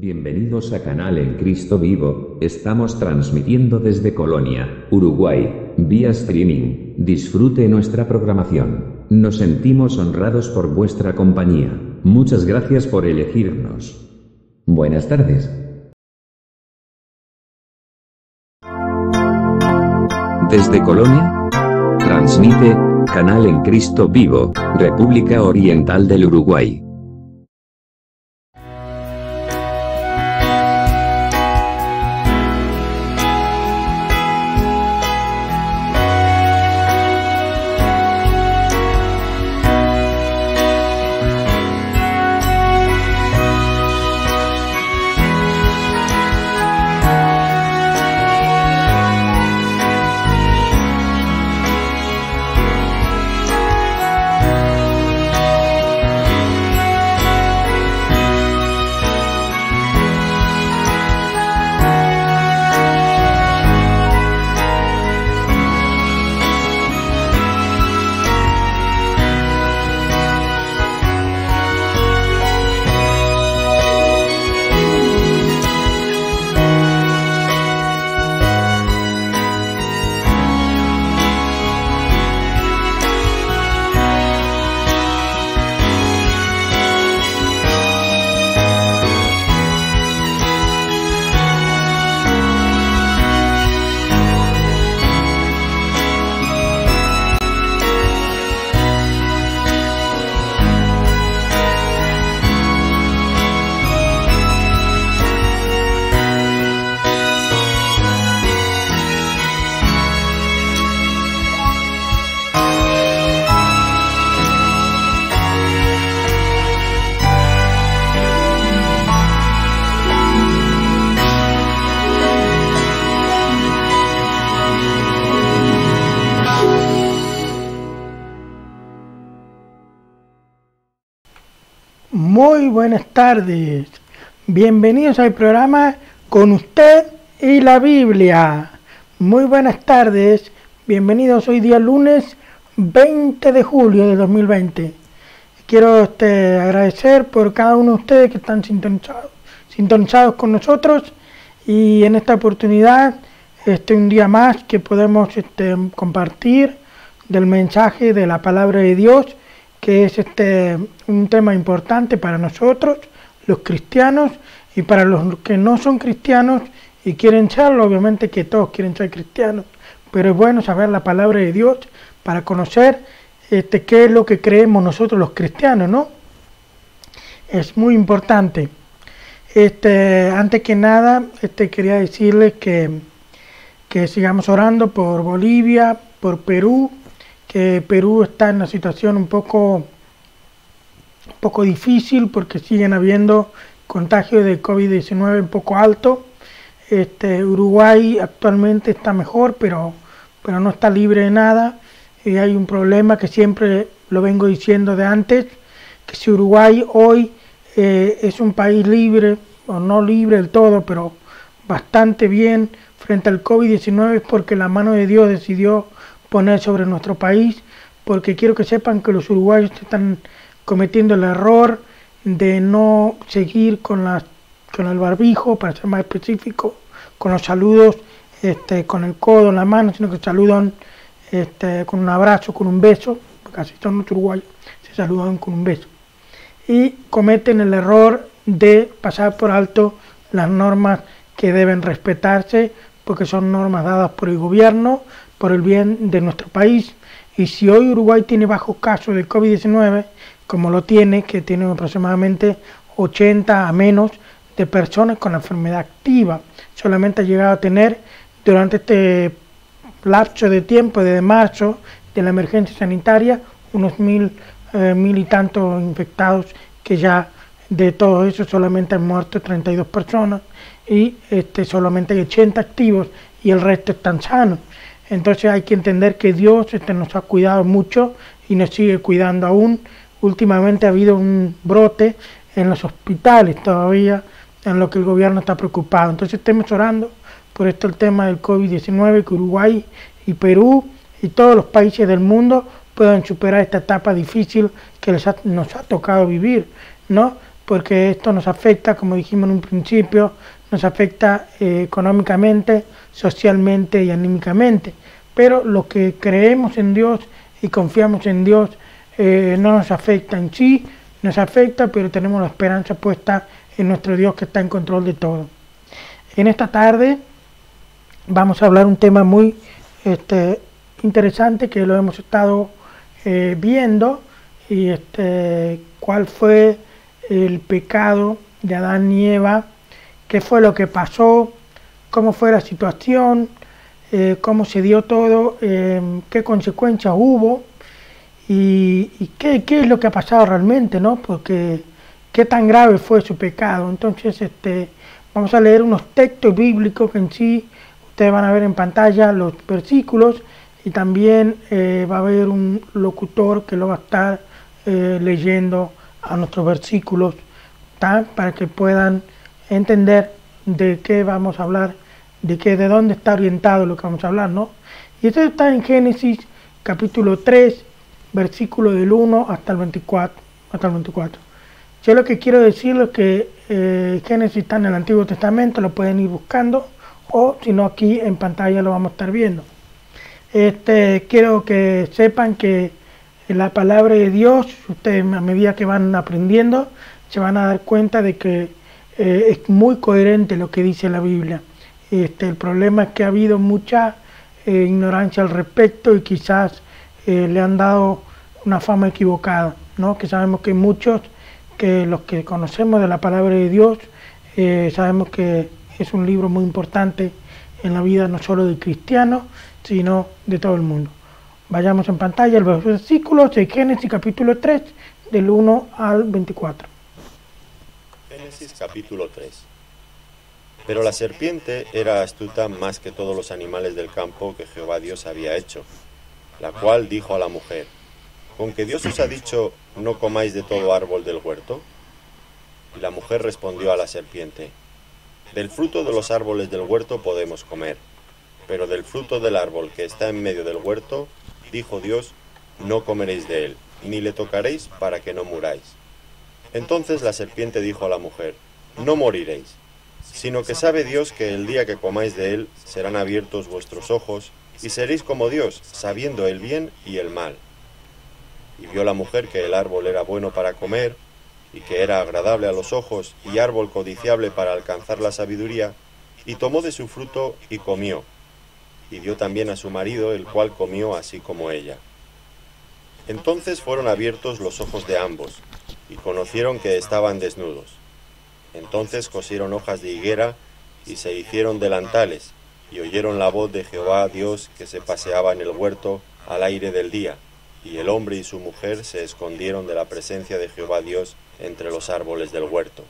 Bienvenidos a Canal en Cristo Vivo, estamos transmitiendo desde Colonia, Uruguay, vía streaming. Disfrute nuestra programación. Nos sentimos honrados por vuestra compañía. Muchas gracias por elegirnos. Buenas tardes. Desde Colonia, transmite Canal en Cristo Vivo, República Oriental del Uruguay. Muy buenas tardes, bienvenidos al programa Con Usted y la Biblia. Muy buenas tardes, bienvenidos hoy día lunes 20 de julio de 2020. Quiero agradecer por cada uno de ustedes que están sintonizados con nosotros, y en esta oportunidad un día más que podemos compartir del mensaje de la palabra de Dios, que es un tema importante para nosotros, los cristianos, y para los que no son cristianos y quieren serlo. Obviamente que todos quieren ser cristianos, pero es bueno saber la palabra de Dios para conocer qué es lo que creemos nosotros los cristianos, ¿no? Es muy importante. Antes que nada, quería decirles que sigamos orando por Bolivia, por Perú, que Perú está en una situación un poco difícil porque siguen habiendo contagios de COVID-19 un poco alto. Uruguay actualmente está mejor, pero no está libre de nada, y hay un problema que siempre lo vengo diciendo de antes, que si Uruguay hoy es un país libre, o no libre del todo, pero bastante bien frente al COVID-19, es porque la mano de Dios decidió poner sobre nuestro país, porque quiero que sepan que los uruguayos están cometiendo el error de no seguir con el barbijo, para ser más específico, con los saludos con el codo en la mano, sino que saludan con un abrazo, con un beso, porque así son los uruguayos, se saludan con un beso, y cometen el error de pasar por alto las normas que deben respetarse, porque son normas dadas por el gobierno, por el bien de nuestro país. Y si hoy Uruguay tiene bajos casos de COVID-19, como lo tiene, que tiene aproximadamente 80 a menos de personas con la enfermedad activa, solamente ha llegado a tener durante este lapso de tiempo desde marzo de la emergencia sanitaria unos mil y tantos infectados, que ya de todo eso solamente han muerto 32 personas, y solamente hay 80 activos y el resto están sanos. Entonces hay que entender que Dios nos ha cuidado mucho y nos sigue cuidando aún. Últimamente ha habido un brote en los hospitales todavía, en lo que el gobierno está preocupado. Entonces estemos orando por el tema del COVID-19, que Uruguay y Perú y todos los países del mundo puedan superar esta etapa difícil que nos ha tocado vivir, ¿no? porque esto nos afecta, como dijimos en un principio, nos afecta económicamente, socialmente y anímicamente. Pero los que creemos en Dios y confiamos en Dios no nos afecta en sí, nos afecta, pero tenemos la esperanza puesta en nuestro Dios que está en control de todo. En esta tarde vamos a hablar un tema muy interesante que lo hemos estado viendo, y cuál fue el pecado de Adán y Eva, qué fue lo que pasó, cómo fue la situación, cómo se dio todo, qué consecuencias hubo y qué es lo que ha pasado realmente, ¿no? Porque qué tan grave fue su pecado. Entonces vamos a leer unos textos bíblicos que en sí ustedes van a ver en pantalla los versículos, y también va a haber un locutor que lo va a estar leyendo a nuestros versículos, ¿tá? Para que puedan entender de qué vamos a hablar, de dónde está orientado lo que vamos a hablar, ¿no? Y esto está en Génesis capítulo 3, versículo del 1 hasta el 24. Yo lo que quiero decirles es que Génesis está en el Antiguo Testamento, lo pueden ir buscando, o si no, aquí en pantalla lo vamos a estar viendo. Quiero que sepan que la palabra de Dios, ustedes a medida que van aprendiendo, se van a dar cuenta de que es muy coherente lo que dice la Biblia. El problema es que ha habido mucha ignorancia al respecto, y quizás le han dado una fama equivocada, ¿no? Que sabemos que muchos, que los que conocemos de la palabra de Dios, sabemos que es un libro muy importante en la vida no solo del cristiano, sino de todo el mundo. Vayamos en pantalla los versículos de Génesis capítulo 3, del 1 al 24. Génesis capítulo 3. Pero la serpiente era astuta más que todos los animales del campo que Jehová Dios había hecho, la cual dijo a la mujer: ¿con que Dios os ha dicho, no comáis de todo árbol del huerto? Y la mujer respondió a la serpiente: del fruto de los árboles del huerto podemos comer, pero del fruto del árbol que está en medio del huerto, dijo Dios, no comeréis de él, ni le tocaréis para que no muráis. Entonces la serpiente dijo a la mujer: no moriréis, sino que sabe Dios que el día que comáis de él serán abiertos vuestros ojos, y seréis como Dios, sabiendo el bien y el mal. Y vio la mujer que el árbol era bueno para comer, y que era agradable a los ojos, y árbol codiciable para alcanzar la sabiduría, y tomó de su fruto y comió, y dio también a su marido, el cual comió así como ella. Entonces fueron abiertos los ojos de ambos, y conocieron que estaban desnudos. Entonces cosieron hojas de higuera, y se hicieron delantales, y oyeron la voz de Jehová Dios que se paseaba en el huerto al aire del día, y el hombre y su mujer se escondieron de la presencia de Jehová Dios entre los árboles del huerto.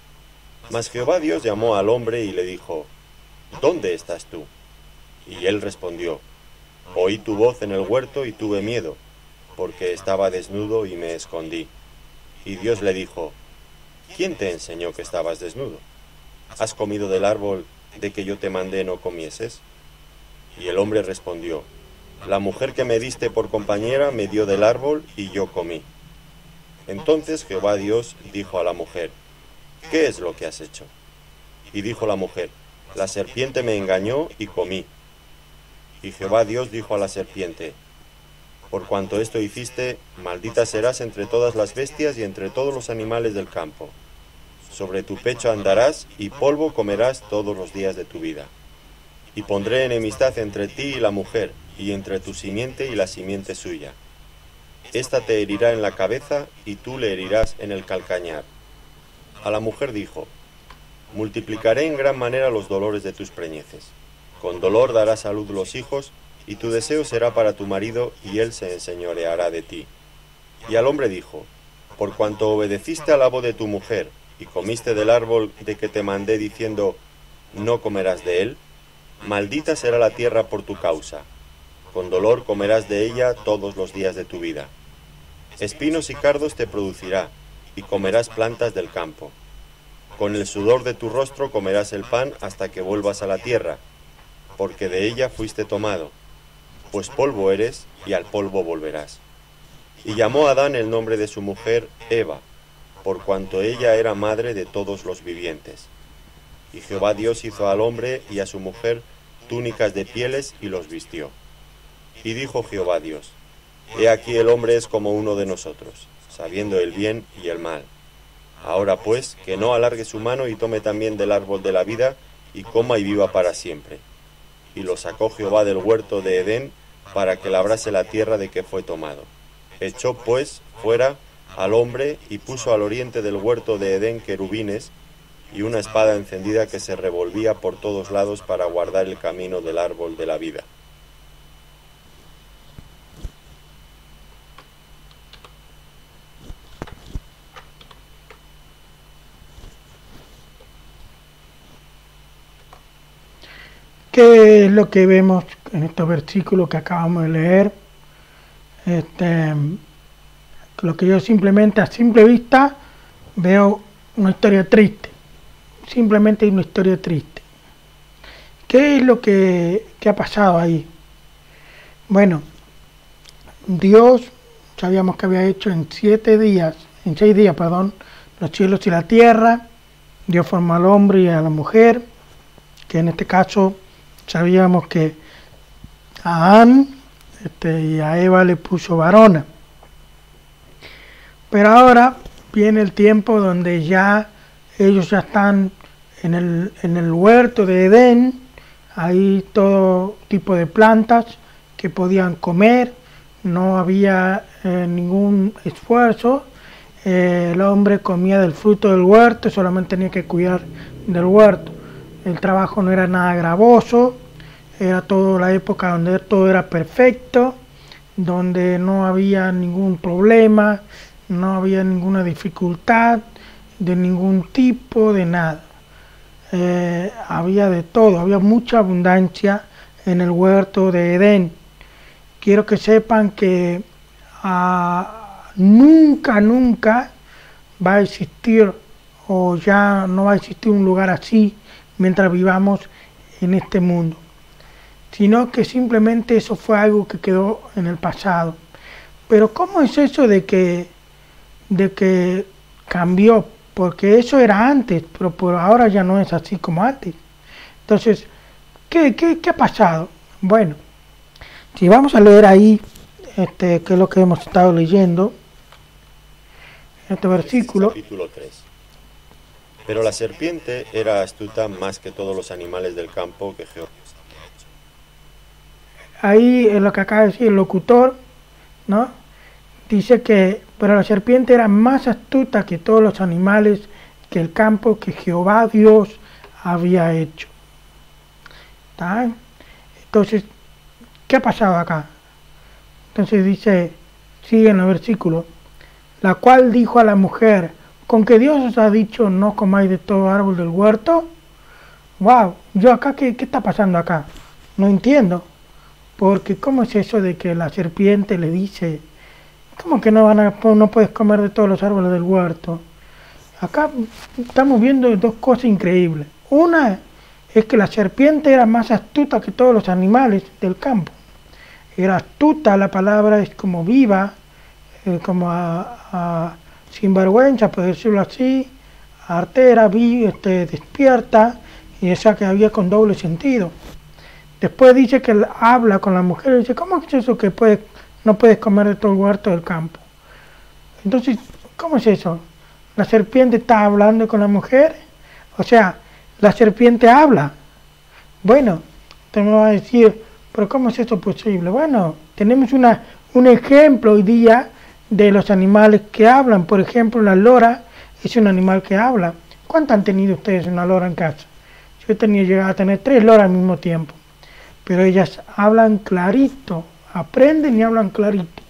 Mas Jehová Dios llamó al hombre y le dijo: ¿dónde estás tú? Y él respondió: oí tu voz en el huerto y tuve miedo, porque estaba desnudo y me escondí. Y Dios le dijo: ¿quién te enseñó que estabas desnudo? ¿Has comido del árbol de que yo te mandé no comieses? Y el hombre respondió: la mujer que me diste por compañera me dio del árbol y yo comí. Entonces Jehová Dios dijo a la mujer: ¿qué es lo que has hecho? Y dijo la mujer: la serpiente me engañó y comí. Y Jehová Dios dijo a la serpiente: por cuanto esto hiciste, maldita serás entre todas las bestias y entre todos los animales del campo. Sobre tu pecho andarás y polvo comerás todos los días de tu vida. Y pondré enemistad entre ti y la mujer, y entre tu simiente y la simiente suya. Esta te herirá en la cabeza, y tú le herirás en el calcañar. A la mujer dijo: multiplicaré en gran manera los dolores de tus preñeces. Con dolor darás a luz los hijos, y tu deseo será para tu marido, y él se enseñoreará de ti. Y al hombre dijo: por cuanto obedeciste a la voz de tu mujer, y comiste del árbol de que te mandé diciendo, no comerás de él, maldita será la tierra por tu causa. Con dolor comerás de ella todos los días de tu vida. Espinos y cardos te producirá, y comerás plantas del campo. Con el sudor de tu rostro comerás el pan hasta que vuelvas a la tierra, porque de ella fuiste tomado, pues polvo eres, y al polvo volverás. Y llamó Adán el nombre de su mujer Eva, por cuanto ella era madre de todos los vivientes. Y Jehová Dios hizo al hombre y a su mujer túnicas de pieles y los vistió. Y dijo Jehová Dios: He aquí el hombre es como uno de nosotros, sabiendo el bien y el mal. Ahora pues, que no alargue su mano y tome también del árbol de la vida, y coma y viva para siempre. Y lo sacó Jehová del huerto de Edén, para que labrase la tierra de que fue tomado. Echó pues fuera al hombre, y puso al oriente del huerto de Edén querubines, y una espada encendida que se revolvía por todos lados para guardar el camino del árbol de la vida. ¿Qué es lo que vemos en estos versículos que acabamos de leer? Lo que yo simplemente a simple vista veo una historia triste, simplemente una historia triste. ¿Qué es lo que ha pasado ahí? Bueno, Dios, sabíamos que había hecho en 6 días, los cielos y la tierra. Dios formó al hombre y a la mujer, que en este caso sabíamos que a Adán y a Eva le puso varona. Pero ahora viene el tiempo donde ya ellos ya están en el huerto de Edén. Hay todo tipo de plantas que podían comer, no había ningún esfuerzo. El hombre comía del fruto del huerto, solamente tenía que cuidar del huerto. El trabajo no era nada gravoso, era toda la época donde todo era perfecto, donde no había ningún problema, no había ninguna dificultad de ningún tipo, de nada. Había de todo, había mucha abundancia en el huerto de Edén. Quiero que sepan que nunca va a existir, o ya no va a existir un lugar así mientras vivamos en este mundo, sino que simplemente eso fue algo que quedó en el pasado. Pero ¿cómo es eso de que cambió? Porque eso era antes, pero por ahora ya no es así como antes. Entonces, ¿qué ha pasado? Bueno, si vamos a leer ahí, que es lo que hemos estado leyendo, este versículo. Capítulo 3. Pero la serpiente era astuta más que todos los animales del campo que Jehová. Ahí es lo que acaba de decir el locutor, ¿no? Dice que, pero la serpiente era más astuta que todos los animales que el campo que Jehová Dios había hecho. ¿Está? Entonces, ¿qué ha pasado acá? Entonces dice, sigue en el versículo, la cual dijo a la mujer: ¿con que Dios os ha dicho no comáis de todo árbol del huerto? Wow, yo acá, ¿qué está pasando acá? No entiendo, porque ¿cómo es eso de que la serpiente le dice, ¿cómo que no puedes comer de todos los árboles del huerto? Acá estamos viendo dos cosas increíbles. Una es que la serpiente era más astuta que todos los animales del campo. Era astuta, la palabra es como viva, como sinvergüenza, por decirlo así, artera, despierta, y esa que había con doble sentido. Después dice que habla con la mujer y dice, ¿cómo es eso que no puedes comer de todo el huerto del campo? Entonces, ¿cómo es eso? ¿La serpiente está hablando con la mujer? O sea, la serpiente habla. Bueno, usted me va a decir, ¿pero cómo es eso posible? Bueno, tenemos un ejemplo hoy día de los animales que hablan. Por ejemplo, la lora es un animal que habla. ¿Cuánto han tenido ustedes una lora en casa? Yo he llegado a tener 3 loras al mismo tiempo. Pero ellas hablan clarito, aprenden y hablan clarito.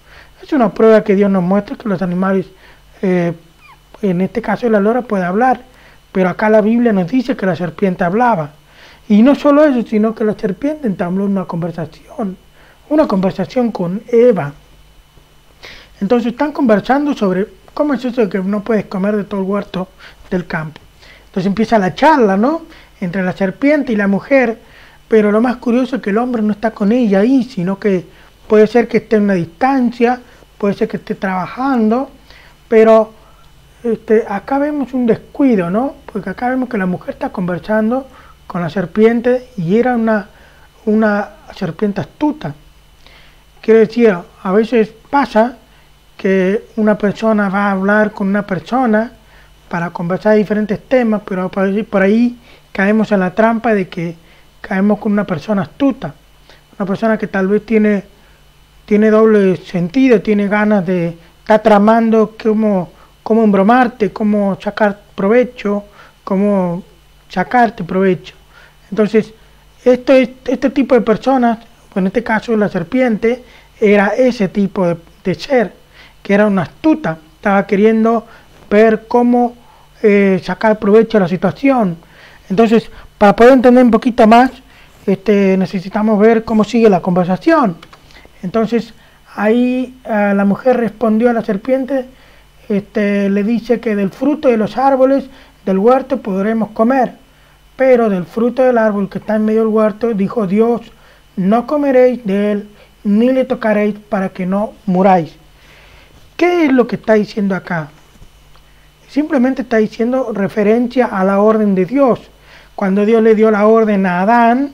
Es una prueba que Dios nos muestra que los animales, en este caso la lora puede hablar, pero acá la Biblia nos dice que la serpiente hablaba. Y no solo eso, sino que la serpiente entabló una conversación con Eva. Entonces están conversando sobre cómo es eso de que no puedes comer de todo el huerto del campo. Entonces empieza la charla, ¿no?, entre la serpiente y la mujer, pero lo más curioso es que el hombre no está con ella ahí, sino que puede ser que esté en una distancia, puede ser que esté trabajando, pero acá vemos un descuido, ¿no? Porque acá vemos que la mujer está conversando con la serpiente y era una serpiente astuta. Quiere decir, a veces pasa que una persona va a hablar con una persona para conversar de diferentes temas, pero por ahí caemos en la trampa de que caemos con una persona astuta, una persona que tal vez tiene doble sentido, tiene ganas de estar tramando cómo embromarte, cómo sacar provecho, cómo sacarte provecho. Entonces, este tipo de personas, en este caso la serpiente, era ese tipo de ser, que era una astuta, estaba queriendo ver cómo sacar provecho de la situación. Entonces, para poder entender un poquito más, necesitamos ver cómo sigue la conversación. Entonces, ahí la mujer respondió a la serpiente, le dice que del fruto de los árboles del huerto podremos comer, pero del fruto del árbol que está en medio del huerto, dijo Dios, no comeréis de él, ni le tocaréis para que no muráis. ¿Qué es lo que está diciendo acá? Simplemente está diciendo referencia a la orden de Dios. Cuando Dios le dio la orden a Adán,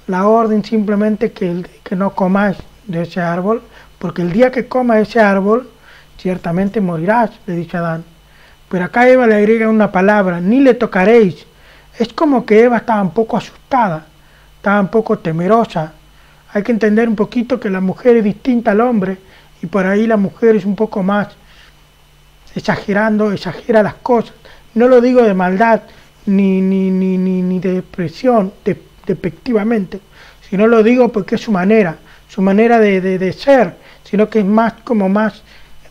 la orden simplemente que no comáis de ese árbol, porque el día que comas ese árbol, ciertamente morirás, le dice Adán. Pero acá Eva le agrega una palabra, ni le tocaréis. Es como que Eva estaba un poco asustada, estaba un poco temerosa. Hay que entender un poquito que la mujer es distinta al hombre, y por ahí la mujer es un poco más exagera las cosas. No lo digo de maldad, ni de expresión, despectivamente, sino lo digo porque es su manera de ser, sino que es más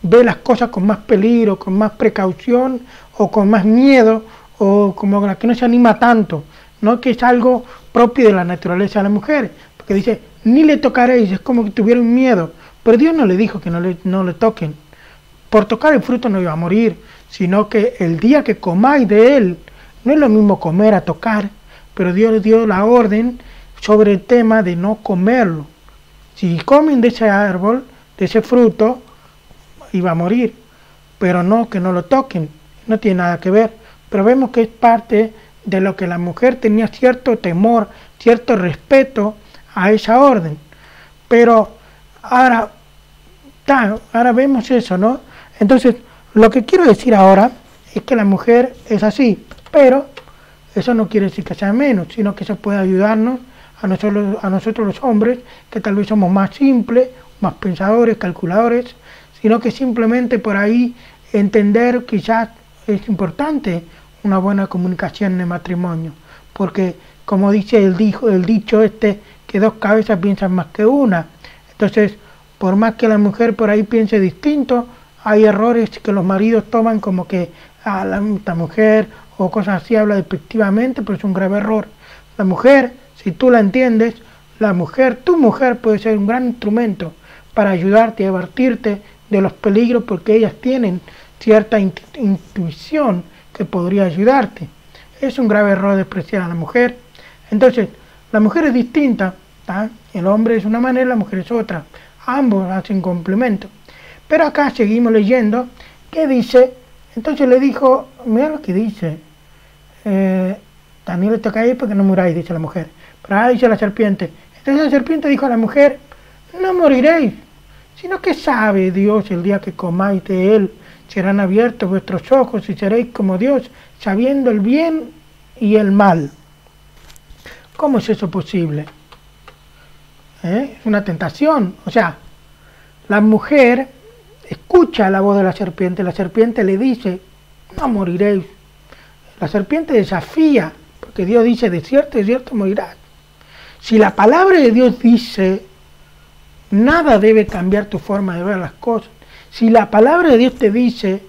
ve las cosas con más peligro, con más precaución, o con más miedo, o como la que no se anima tanto, no que es algo propio de la naturaleza de la mujer, porque dice, ni le tocaréis, es como que tuvieron miedo, pero Dios no le dijo que no le toquen. Por tocar el fruto no iba a morir, sino que el día que comáis de él, no es lo mismo comer a tocar, pero Dios dio la orden sobre el tema de no comerlo. Si comen de ese árbol, de ese fruto, iba a morir, pero no que no lo toquen, no tiene nada que ver. Pero vemos que es parte de lo que la mujer tenía cierto temor, cierto respeto a esa orden. Pero ahora vemos eso, ¿no? Entonces, lo que quiero decir ahora es que la mujer es así, pero eso no quiere decir que sea menos, sino que eso puede ayudarnos a nosotros los hombres, que tal vez somos más simples, más pensadores, calculadores, sino que simplemente por ahí entender quizás es importante una buena comunicación en el matrimonio, porque como dice el dicho que dos cabezas piensan más que una. Entonces, por más que la mujer por ahí piense distinto, hay errores que los maridos toman como que esta mujer o cosas así habla despectivamente, pero es un grave error. La mujer, si tú la entiendes, tu mujer puede ser un gran instrumento para ayudarte y advertirte de los peligros, porque ellas tienen cierta intuición que podría ayudarte. Es un grave error despreciar a la mujer. Entonces, la mujer es distinta, ¿tá? El hombre es una manera, la mujer es otra. Ambos hacen complemento. Pero acá seguimos leyendo, ¿qué dice? Entonces le dijo, mira lo que dice, también le toca a él porque no muráis, dice la mujer. Pero ahora dice la serpiente. Entonces la serpiente dijo a la mujer, no moriréis, sino que sabe Dios el día que comáis de él, serán abiertos vuestros ojos y seréis como Dios, sabiendo el bien y el mal. ¿Cómo es eso posible? Es una tentación. O sea, la mujer escucha la voz de la serpiente le dice, no moriréis. La serpiente desafía, porque Dios dice, de cierto morirás. Si la palabra de Dios dice, nada debe cambiar tu forma de ver las cosas. Si la palabra de Dios te dice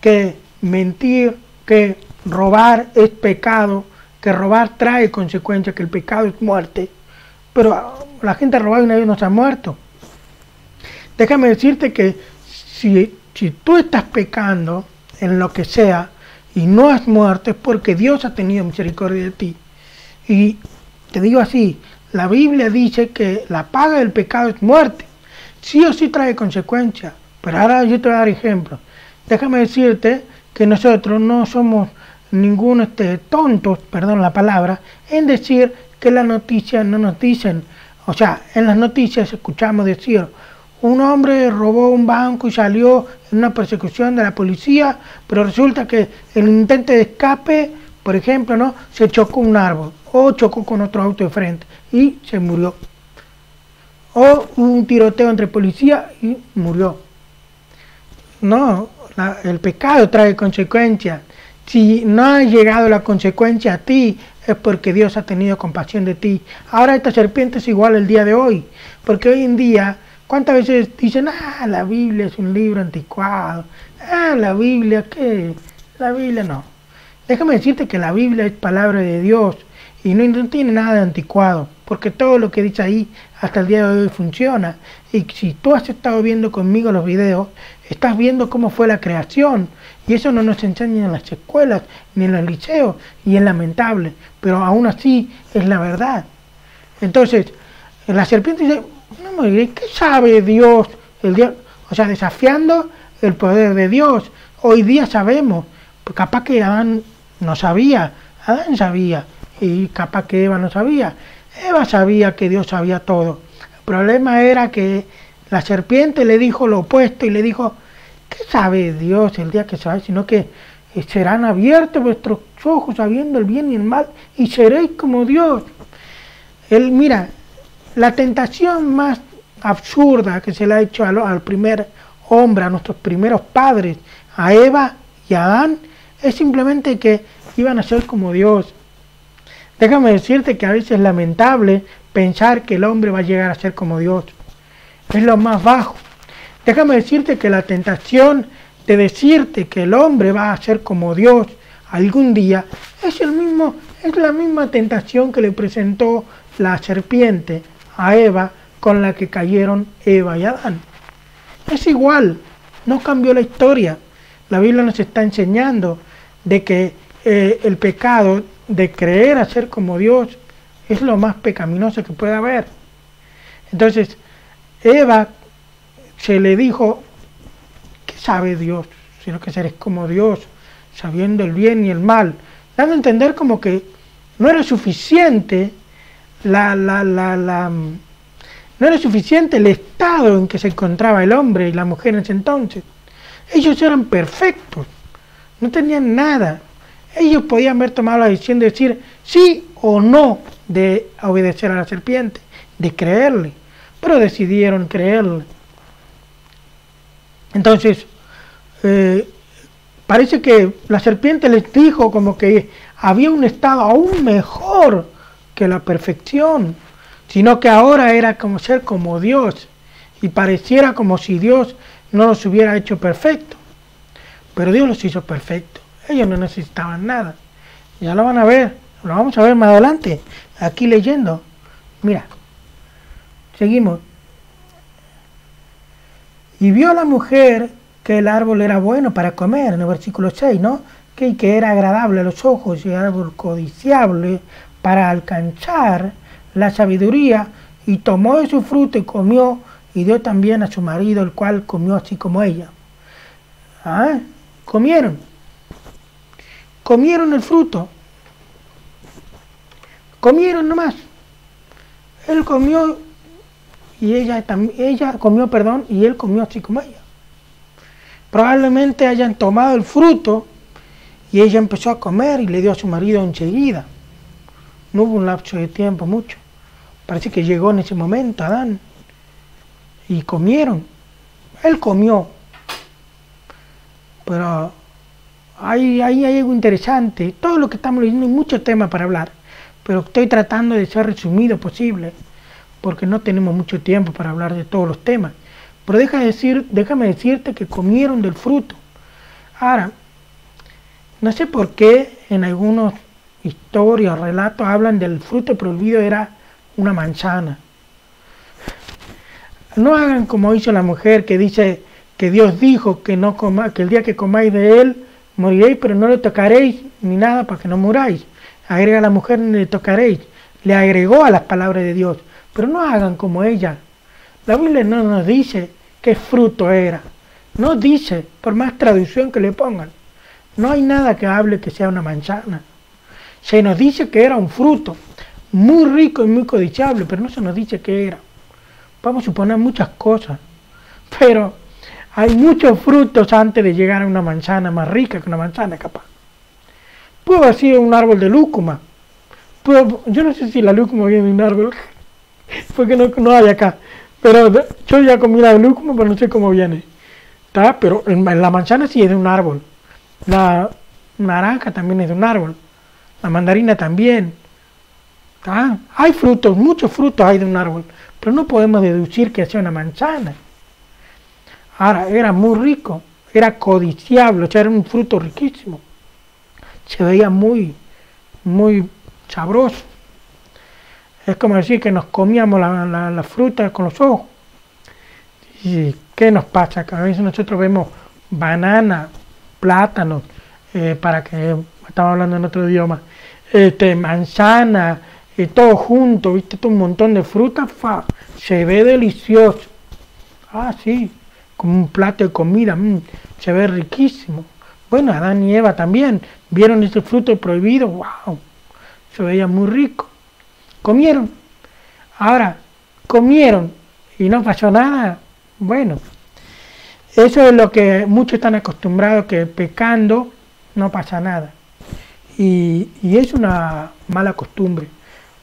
que mentir, que robar es pecado, que robar trae consecuencias, que el pecado es muerte, pero la gente ha robado y nadie nos ha muerto. Déjame decirte que si tú estás pecando en lo que sea y no has muerto, es porque Dios ha tenido misericordia de ti. Y te digo así, la Biblia dice que la paga del pecado es muerte. Sí o sí trae consecuencias, pero ahora yo te voy a dar ejemplos. Déjame decirte que nosotros no somos ninguno tontos, perdón la palabra, en decir que las noticias no nos dicen. O sea, en las noticias escuchamos decir, un hombre robó un banco y salió en una persecución de la policía, pero resulta que el intento de escape, por ejemplo, ¿no?, se chocó un árbol o chocó con otro auto de frente y se murió. O hubo un tiroteo entre policías y murió. No, el pecado trae consecuencias. Si no ha llegado la consecuencia a ti, es porque Dios ha tenido compasión de ti. Ahora esta serpiente es igual el día de hoy, porque hoy en día, ¿cuántas veces dicen, la Biblia es un libro anticuado? La Biblia, ¿qué? La Biblia no. Déjame decirte que la Biblia es palabra de Dios y no tiene nada de anticuado, porque todo lo que dice ahí hasta el día de hoy funciona. Y si tú has estado viendo conmigo los videos, estás viendo cómo fue la creación, y eso no nos enseña en las escuelas ni en los liceos, y es lamentable, pero aún así es la verdad. Entonces, la serpiente dice, no me diré, ¿qué sabe Dios? O sea, desafiando el poder de Dios. Hoy día sabemos, capaz que Adán no sabía, Adán sabía, y capaz que Eva no sabía. Eva sabía que Dios sabía todo. El problema era que la serpiente le dijo lo opuesto y le dijo, ¿qué sabe Dios el día que se va? Sino que serán abiertos vuestros ojos sabiendo el bien y el mal y seréis como Dios. Mira, la tentación más absurda que se le ha hecho al primer hombre, a nuestros primeros padres, a Eva y a Adán, es simplemente que iban a ser como Dios. Déjame decirte que a veces es lamentable pensar que el hombre va a llegar a ser como Dios. Es lo más bajo. Déjame decirte que la tentación de decirte que el hombre va a ser como Dios algún día es la misma tentación que le presentó la serpiente a Eva, con la que cayeron Eva y Adán. Es igual, no cambió la historia. La Biblia nos está enseñando de que el pecado de creer a ser como Dios es lo más pecaminoso que puede haber. Entonces, Eva se le dijo, ¿qué sabe Dios? Sino que seres como Dios, sabiendo el bien y el mal, dando a entender como que no era suficiente no era suficiente el estado en que se encontraba el hombre y la mujer en ese entonces. Ellos eran perfectos, no tenían nada. Ellos podían haber tomado la decisión de decir sí o no de obedecer a la serpiente, de creerle, pero decidieron creerle. Entonces, parece que la serpiente les dijo como que había un estado aún mejor que la perfección, sino que ahora era como ser como Dios, y pareciera como si Dios no los hubiera hecho perfectos, pero Dios los hizo perfectos. Ellos no necesitaban nada. Ya lo van a ver, lo vamos a ver más adelante, aquí leyendo. Mira, seguimos. Y vio la mujer que el árbol era bueno para comer, en el versículo 6, ¿no? Que era agradable a los ojos y árbol codiciable para alcanzar la sabiduría, y tomó de su fruto y comió, y dio también a su marido, el cual comió así como ella. Comieron el fruto, comieron nomás. Él comió y ella comió, y él comió así como ella. Probablemente hayan tomado el fruto y ella empezó a comer y le dio a su marido enseguida. No hubo un lapso de tiempo mucho. Parece que llegó en ese momento Adán y comieron. Él comió. Pero hay algo interesante. Todo lo que estamos leyendo, hay muchos temas para hablar, pero estoy tratando de ser resumido posible, porque no tenemos mucho tiempo para hablar de todos los temas. Pero déjame decirte que comieron del fruto. Ahora, no sé por qué en algunas historias o relatos hablan del fruto prohibido era una manzana. No hagan como hizo la mujer, que dice que Dios dijo que el día que comáis de él moriréis, pero no le tocaréis ni nada para que no muráis. Agrega a la mujer, ni le tocaréis. Le agregó a las palabras de Dios. Pero no hagan como ella. La Biblia no nos dice qué fruto era. No dice, por más traducción que le pongan. No hay nada que hable que sea una manzana. Se nos dice que era un fruto muy rico y muy codiciable, pero no se nos dice qué era. Podemos suponer muchas cosas, pero hay muchos frutos antes de llegar a una manzana más rica que una manzana, capaz. Pudo haber sido un árbol de lúcuma. Yo no sé si la lúcuma viene de un árbol, porque no hay acá. Pero yo ya comí la lúcuma, pero no sé cómo viene. ¿Está? Pero la manzana sí es de un árbol. La naranja también es de un árbol. La mandarina también. ¿Está? Hay frutos, muchos frutos hay de un árbol, pero no podemos deducir que sea una manzana. Ahora, era muy rico, era codiciable, o sea, era un fruto riquísimo. Se veía muy, muy sabroso. Es como decir que nos comíamos la fruta con los ojos. ¿Y qué nos pasa? Que a veces nosotros vemos banana, plátano, estamos hablando en otro idioma, manzana, todo junto, ¿viste? Todo un montón de frutas, se ve delicioso. Ah, sí, como un plato de comida, se ve riquísimo. Bueno, Adán y Eva también vieron ese fruto prohibido, wow, se veía muy rico. Comieron. Ahora, comieron y no pasó nada. Bueno, eso es lo que muchos están acostumbrados, que pecando no pasa nada. Y es una mala costumbre.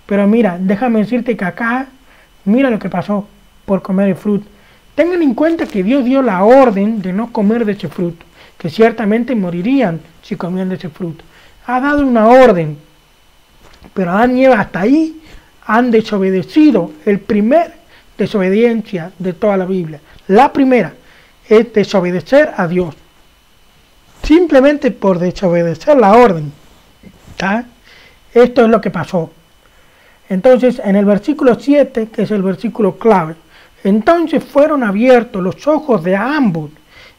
Pero mira, déjame decirte que acá, mira lo que pasó por comer el fruto. Tengan en cuenta que Dios dio la orden de no comer de ese fruto, que ciertamente morirían si comían de ese fruto. Ha dado una orden, pero Adán y Eva hasta ahí han desobedecido. El primer desobediencia de toda la Biblia, la primera, es desobedecer a Dios. Simplemente por desobedecer la orden. ¿Está? Esto es lo que pasó. Entonces, en el versículo 7, que es el versículo clave, entonces fueron abiertos los ojos de ambos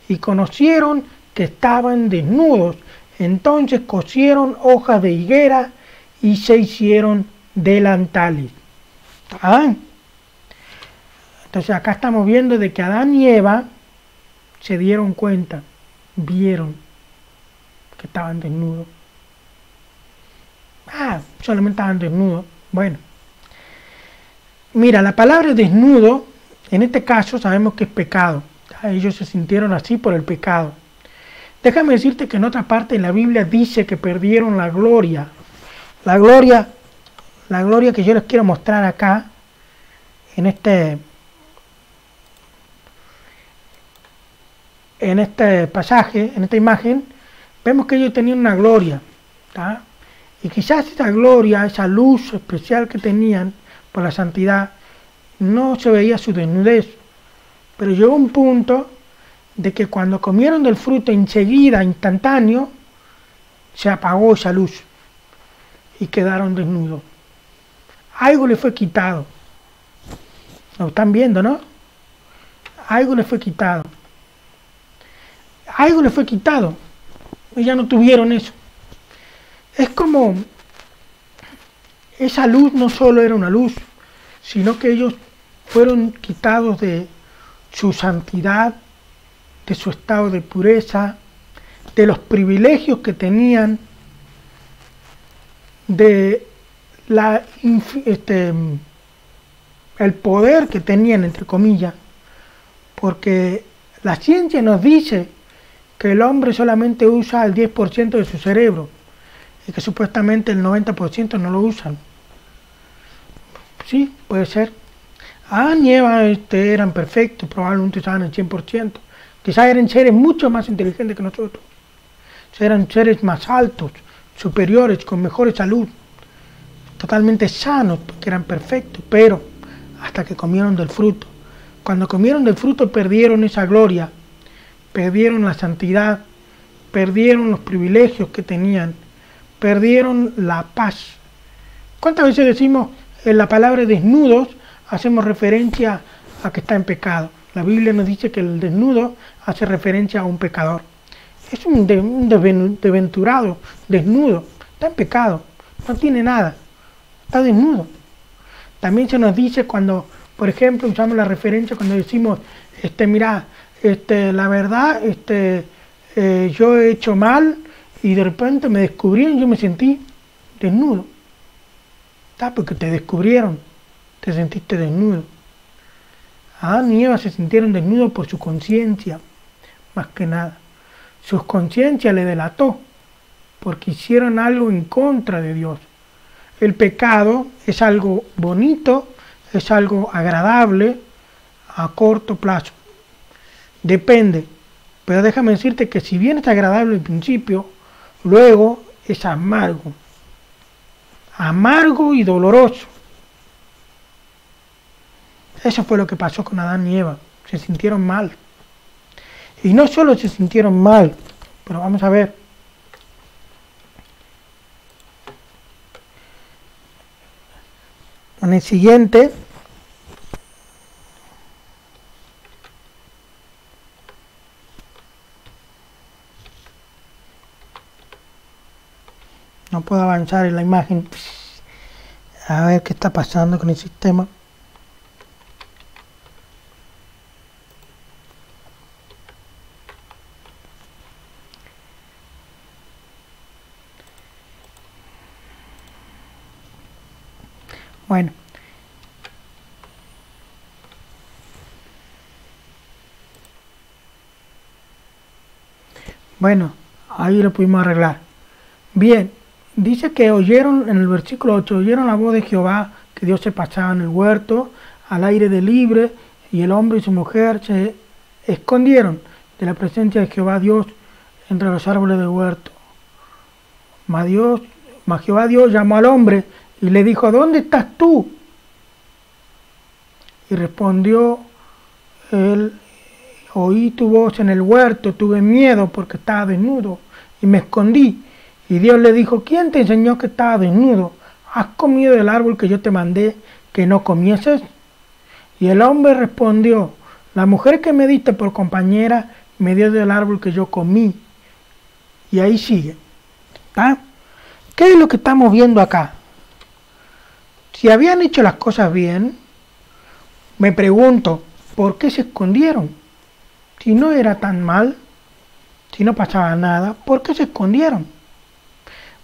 y conocieron que estaban desnudos. Entonces cosieron hojas de higuera y se hicieron delantales. ¿Ah? Entonces acá estamos viendo de que Adán y Eva se dieron cuenta, vieron que estaban desnudos. Solamente estaban desnudos. Bueno, mira, la palabra desnudo, en este caso sabemos que es pecado. Ellos se sintieron así por el pecado. Déjame decirte que en otra parte de la Biblia dice que perdieron la gloria. La gloria que yo les quiero mostrar acá, en este pasaje, en esta imagen, vemos que ellos tenían una gloria, ¿tá? Y quizás esa gloria, esa luz especial que tenían por la santidad, no se veía su desnudez. Pero llegó un punto de que cuando comieron del fruto enseguida, instantáneo, se apagó esa luz y quedaron desnudos. Algo le fue quitado. Lo están viendo, ¿no? Algo le fue quitado. Algo le fue quitado. Y ya no tuvieron eso. Es como esa luz no solo era una luz, sino que ellos fueron quitados de su santidad, de su estado de pureza, de los privilegios que tenían, de el poder que tenían, entre comillas, porque la ciencia nos dice que el hombre solamente usa el 10% de su cerebro y que supuestamente el 90% no lo usan. Sí, puede ser. Adán y Eva eran perfectos, probablemente usaban el 100%. Quizás eran seres mucho más inteligentes que nosotros. Eran seres más altos, superiores, con mejor salud, totalmente sanos, porque eran perfectos, pero hasta que comieron del fruto. Cuando comieron del fruto perdieron esa gloria, perdieron la santidad, perdieron los privilegios que tenían, perdieron la paz. ¿Cuántas veces decimos en la palabra desnudos, hacemos referencia a que está en pecado? La Biblia nos dice que el desnudo hace referencia a un pecador. Es un desventurado, desnudo, está en pecado, no tiene nada, está desnudo. También se nos dice cuando, por ejemplo, usamos la referencia cuando decimos, mira, la verdad, yo he hecho mal y de repente me descubrieron, yo me sentí desnudo. Porque te descubrieron, te sentiste desnudo. Adán y Eva se sintieron desnudos por su conciencia, más que nada. Su conciencia le delató, porque hicieron algo en contra de Dios. El pecado es algo bonito, es algo agradable a corto plazo. Depende, pero déjame decirte que si bien es agradable al principio, luego es amargo. Amargo y doloroso. Eso fue lo que pasó con Adán y Eva. Se sintieron mal. Y no solo se sintieron mal, pero vamos a ver. En el siguiente, no puedo avanzar en la imagen. A ver qué está pasando con el sistema. Bueno, ahí lo pudimos arreglar. Bien, dice que oyeron, en el versículo 8, oyeron la voz de Jehová, que Dios se pasaba en el huerto, al aire de libre, y el hombre y su mujer se escondieron de la presencia de Jehová Dios entre los árboles del huerto. Mas Jehová Dios llamó al hombre y le dijo: ¿dónde estás tú? Y respondió él: oí tu voz en el huerto, tuve miedo porque estaba desnudo y me escondí. Y Dios le dijo: ¿quién te enseñó que estaba desnudo? ¿Has comido del árbol que yo te mandé que no comieses? Y el hombre respondió: la mujer que me diste por compañera me dio del árbol que yo comí. Y ahí sigue. ¿Ah? ¿Qué es lo que estamos viendo acá? Si habían hecho las cosas bien, me pregunto, ¿por qué se escondieron? Si no era tan mal, si no pasaba nada, ¿por qué se escondieron?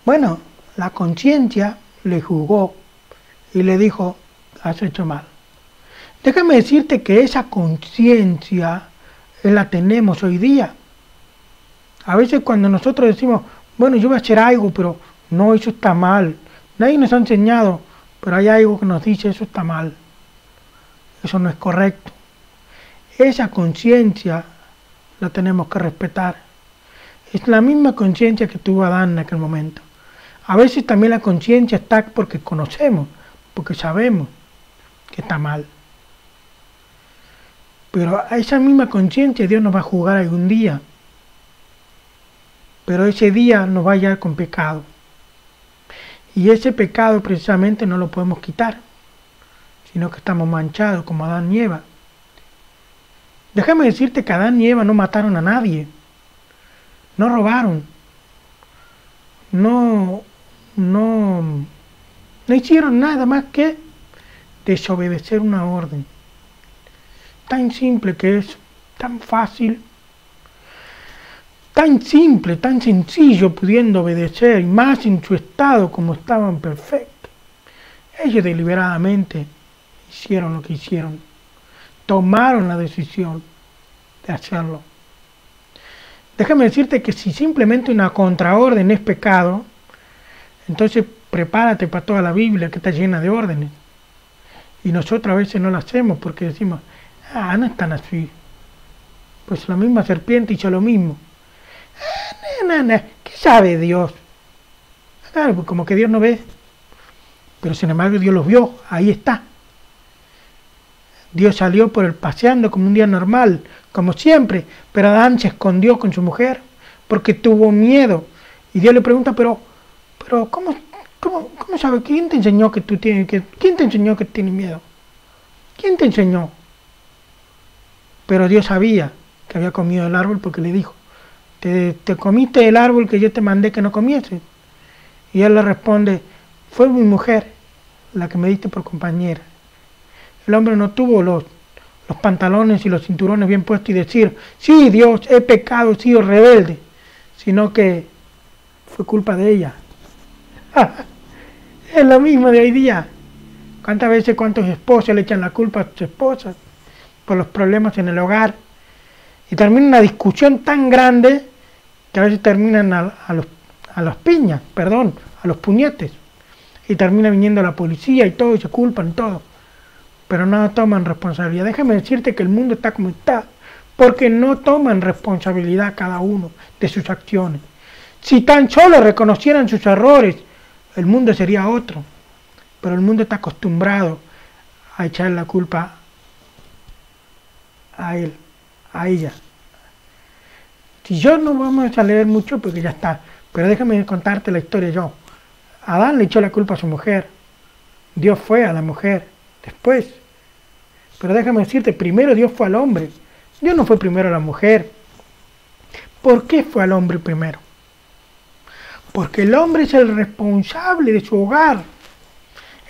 Bueno, la conciencia le juzgó y le dijo: has hecho mal. Déjame decirte que esa conciencia la tenemos hoy día. A veces cuando nosotros decimos: bueno, yo voy a hacer algo, pero no, eso está mal. Nadie nos ha enseñado, pero hay algo que nos dice: eso está mal. Eso no es correcto. Esa conciencia la tenemos que respetar. Es la misma conciencia que tuvo Adán en aquel momento. A veces también la conciencia está porque conocemos, porque sabemos que está mal. Pero a esa misma conciencia Dios nos va a juzgar algún día. Pero ese día nos va a hallar con pecado. Y ese pecado precisamente no lo podemos quitar, sino que estamos manchados como Adán y Eva. Déjame decirte que Adán y Eva no mataron a nadie, no robaron, no hicieron nada más que desobedecer una orden. Tan simple que es, tan fácil, tan simple, tan sencillo pudiendo obedecer, y más en su estado como estaban perfectos. Ellos deliberadamente hicieron lo que hicieron, tomaron la decisión de hacerlo. Déjame decirte que si simplemente una contraorden es pecado, entonces prepárate para toda la Biblia, que está llena de órdenes. Y nosotros a veces no la hacemos porque decimos: no es tan así. Pues la misma serpiente hizo lo mismo. ¿Qué sabe Dios? Claro, pues como que Dios no ve. Pero sin embargo Dios los vio, ahí está. Dios salió por el paseando como un día normal, como siempre, pero Adán se escondió con su mujer porque tuvo miedo. Y Dios le pregunta: pero ¿cómo sabe? ¿Quién te enseñó que quién te enseñó que tienes miedo? ¿Quién te enseñó? Pero Dios sabía que había comido el árbol porque le dijo: ¿Te comiste el árbol que yo te mandé que no comieses? Y él le responde: fue mi mujer la que me diste por compañera. El hombre no tuvo los pantalones y los cinturones bien puestos y decir: sí, Dios, he pecado, he sido rebelde, sino que fue culpa de ella. Es lo mismo de hoy día. ¿Cuántas veces cuántos esposos le echan la culpa a sus esposas por los problemas en el hogar? Y termina una discusión tan grande que a veces terminan a los piñas, perdón, a los puñetes. Y termina viniendo la policía y todo, y se culpan y todo. Pero no toman responsabilidad. Déjame decirte que el mundo está como está, porque no toman responsabilidad cada uno de sus acciones. Si tan solo reconocieran sus errores, el mundo sería otro. Pero el mundo está acostumbrado a echar la culpa a él, a ella. Si yo no vamos a leer mucho porque ya está, pero déjame contarte la historia yo. Adán le echó la culpa a su mujer, Dios fue a la mujer después. Pero déjame decirte, primero Dios fue al hombre, Dios no fue primero a la mujer. ¿Por qué fue al hombre primero? Porque el hombre es el responsable de su hogar.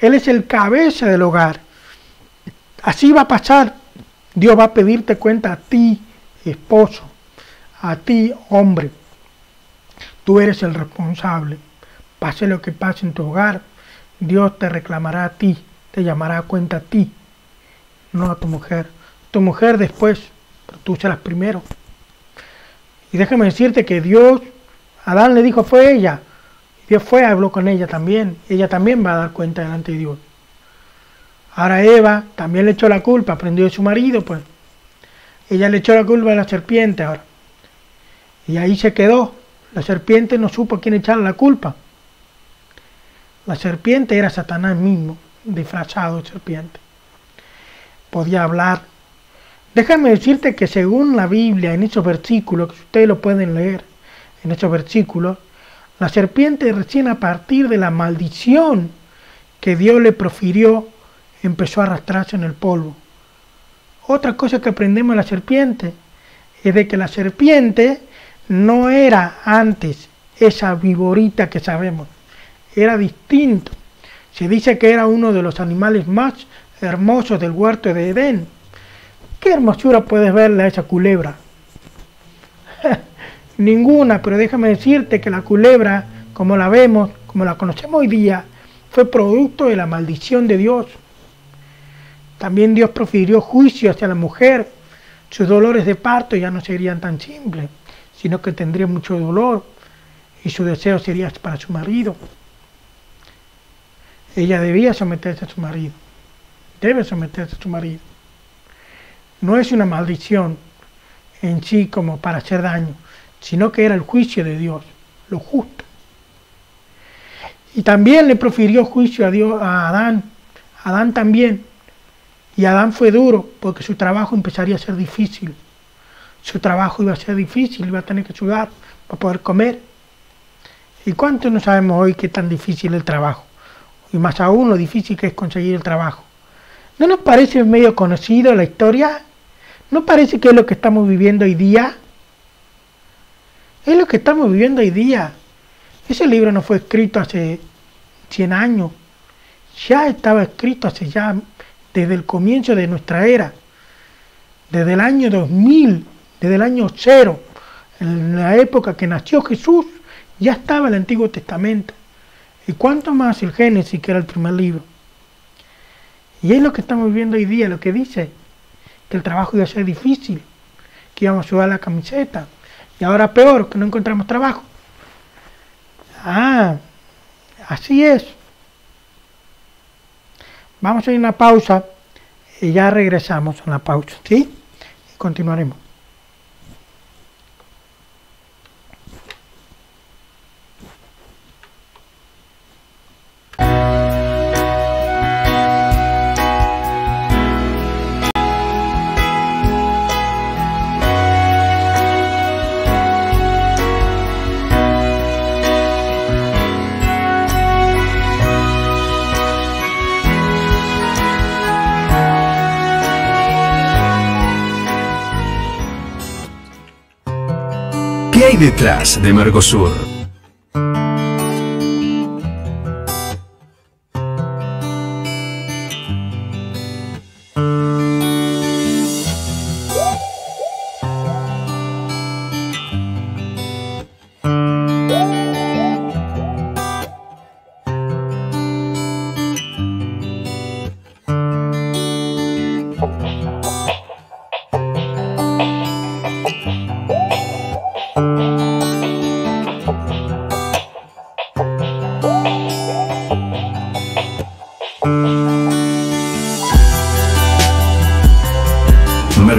Él es el cabeza del hogar. Así va a pasar. Dios va a pedirte cuenta a ti, esposo, a ti, hombre. Tú eres el responsable. Pase lo que pase en tu hogar, Dios te reclamará a ti, te llamará a cuenta a ti, no a tu mujer. Tu mujer después, pero tú serás primero. Y déjame decirte que Dios, Adán le dijo fue ella. Dios fue, habló con ella también. Ella también va a dar cuenta delante de Dios. Ahora Eva también le echó la culpa, aprendió de su marido, pues. Ella le echó la culpa a la serpiente ahora. Y ahí se quedó. La serpiente no supo a quién echarle la culpa. La serpiente era Satanás mismo, disfrazado de serpiente. Podía hablar. Déjame decirte que según la Biblia, en esos versículos, que ustedes lo pueden leer, en esos versículos, la serpiente recién a partir de la maldición que Dios le profirió, empezó a arrastrarse en el polvo. Otra cosa que aprendemos de la serpiente es de que la serpiente no era antes esa viborita que sabemos, era distinto. Se dice que era uno de los animales más hermosos del huerto de Edén. ¿Qué hermosura puedes verle a esa culebra? Ninguna, pero déjame decirte que la culebra, como la vemos, como la conocemos hoy día, fue producto de la maldición de Dios. También Dios profirió juicio hacia la mujer. Sus dolores de parto ya no serían tan simples, sino que tendría mucho dolor y su deseo sería para su marido. Ella debía someterse a su marido, debe someterse a su marido. No es una maldición en sí como para hacer daño, sino que era el juicio de Dios, lo justo. Y también le profirió juicio a Dios, a Adán también. Y Adán fue duro porque su trabajo empezaría a ser difícil. Su trabajo iba a ser difícil, iba a tener que sudar para poder comer. ¿Y cuántos no sabemos hoy qué tan difícil es el trabajo? Y más aún lo difícil que es conseguir el trabajo. ¿No nos parece medio conocido la historia? ¿No parece que es lo que estamos viviendo hoy día? Es lo que estamos viviendo hoy día. Ese libro no fue escrito hace 100 años. Ya estaba escrito desde el comienzo de nuestra era. Desde el año 2000, desde el año 0. En la época que nació Jesús, ya estaba el Antiguo Testamento. ¿Y cuánto más el Génesis, que era el primer libro? Y es lo que estamos viviendo hoy día, lo que dice, que el trabajo iba a ser difícil, que íbamos a sudar la camiseta, y ahora peor, que no encontramos trabajo. Así es. Vamos a ir a una pausa y ya regresamos a la pausa, ¿sí? Y continuaremos. ¿Qué hay detrás de Mercosur?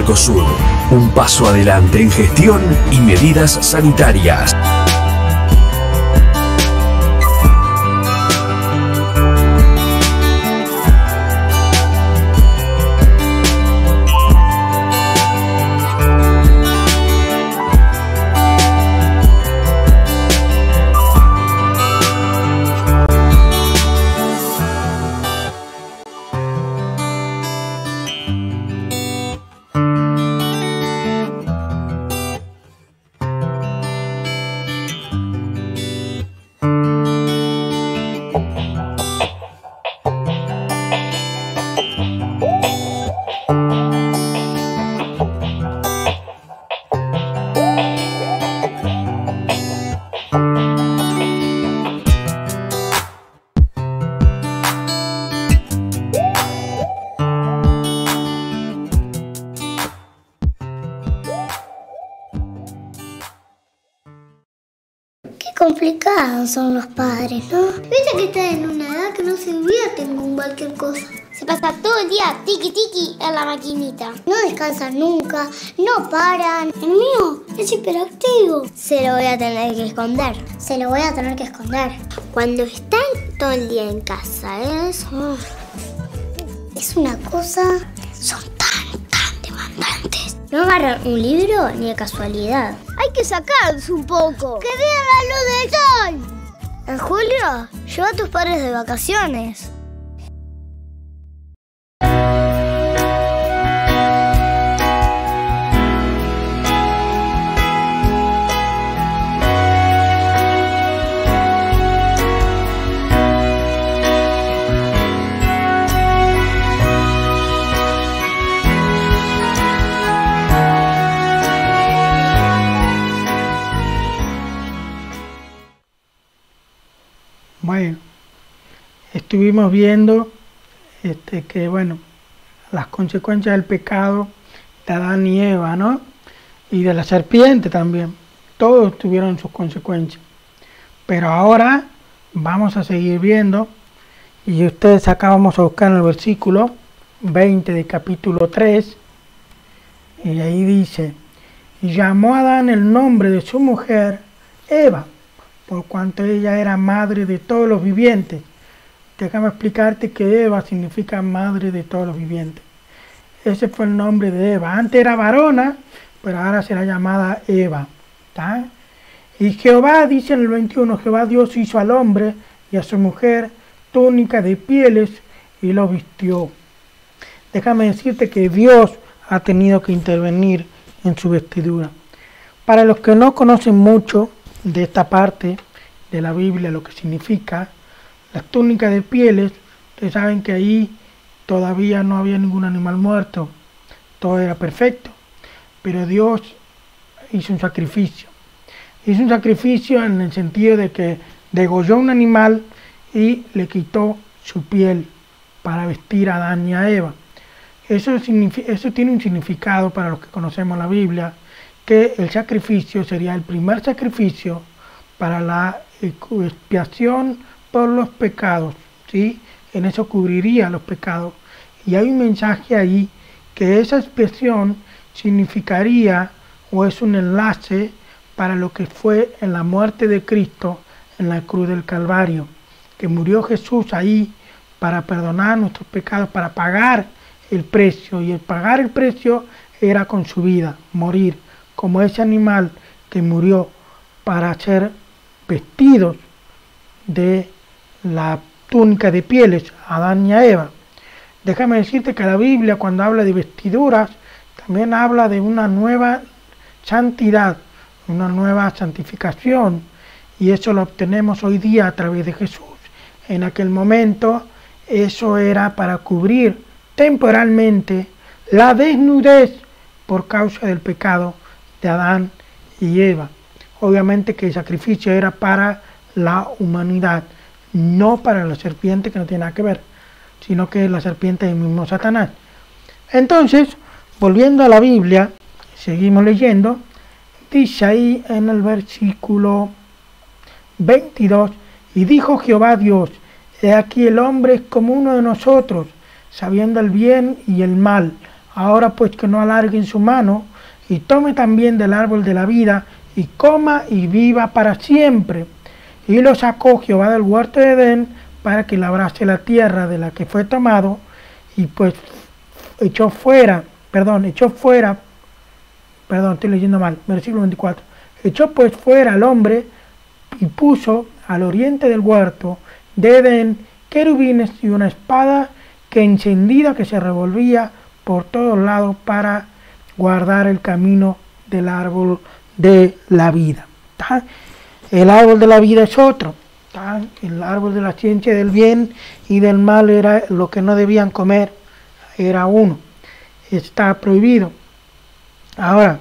Mercosur. Un paso adelante en gestión y medidas sanitarias. Complicados son los padres, ¿no? Viste que está en una edad que no se divierten con cualquier cosa. Se pasa todo el día tiki tiki en la maquinita. No descansan nunca, no paran. El mío es hiperactivo. Se lo voy a tener que esconder. Se lo voy a tener que esconder. Cuando están todo el día en casa, es una cosa. Son tan demandantes. No agarran un libro ni de casualidad. Hay que sacarse un poco. ¡Que vea la luz del sol! En julio, lleva a tus padres de vacaciones. Bueno, estuvimos viendo que bueno, las consecuencias del pecado de Adán y Eva, ¿no? Y de la serpiente también. Todos tuvieron sus consecuencias. Pero ahora vamos a seguir viendo, y ustedes acá vamos a buscar en el versículo 20 de capítulo 3, y ahí dice: y llamó a Adán el nombre de su mujer Eva, por cuanto ella era madre de todos los vivientes. Déjame explicarte que Eva significa madre de todos los vivientes. Ese fue el nombre de Eva. Antes era varona, pero ahora será llamada Eva. ¿Tá? Y Jehová, dice en el 21, Jehová Dios hizo al hombre y a su mujer túnica de pieles y lo vistió. Déjame decirte que Dios ha tenido que intervenir en su vestidura. Para los que no conocen mucho de esta parte de la Biblia, lo que significa las túnicas de pieles, ustedes saben que ahí todavía no había ningún animal muerto, todo era perfecto, pero Dios hizo un sacrificio. Hizo un sacrificio en el sentido de que degolló un animal y le quitó su piel para vestir a Adán y a Eva. Eso tiene un significado para los que conocemos la Biblia, que el sacrificio sería el primer sacrificio para la expiación por los pecados, ¿sí? En eso cubriría los pecados. Y hay un mensaje ahí que esa expiación significaría, o es un enlace para lo que fue en la muerte de Cristo en la cruz del Calvario, que murió Jesús ahí para perdonar nuestros pecados, para pagar el precio, y el pagar el precio era con su vida, morir, como ese animal que murió para ser vestidos de la túnica de pieles a Adán y a Eva. Déjame decirte que la Biblia, cuando habla de vestiduras, también habla de una nueva santidad, una nueva santificación, y eso lo obtenemos hoy día a través de Jesús. En aquel momento eso era para cubrir temporalmente la desnudez por causa del pecado de Adán y Eva. Obviamente que el sacrificio era para la humanidad, no para la serpiente, que no tiene nada que ver, sino que la serpiente es el mismo Satanás. Entonces, volviendo a la Biblia, seguimos leyendo, dice ahí en el versículo 22, y dijo Jehová Dios: he aquí el hombre es como uno de nosotros, sabiendo el bien y el mal. Ahora pues que no alarguen su mano y tome también del árbol de la vida y coma y viva para siempre. Y lo sacó Jehová del huerto de Edén para que labrase la tierra de la que fue tomado, y pues echó fuera, estoy leyendo mal, versículo 24. Echó pues fuera al hombre y puso al oriente del huerto de Edén querubines y una espada que encendida que se revolvía por todos lados para guardar el camino del árbol de la vida. ¿Tá? El árbol de la vida es otro. ¿Tá? El árbol de la ciencia del bien y del mal era lo que no debían comer, era uno. Está prohibido. Ahora,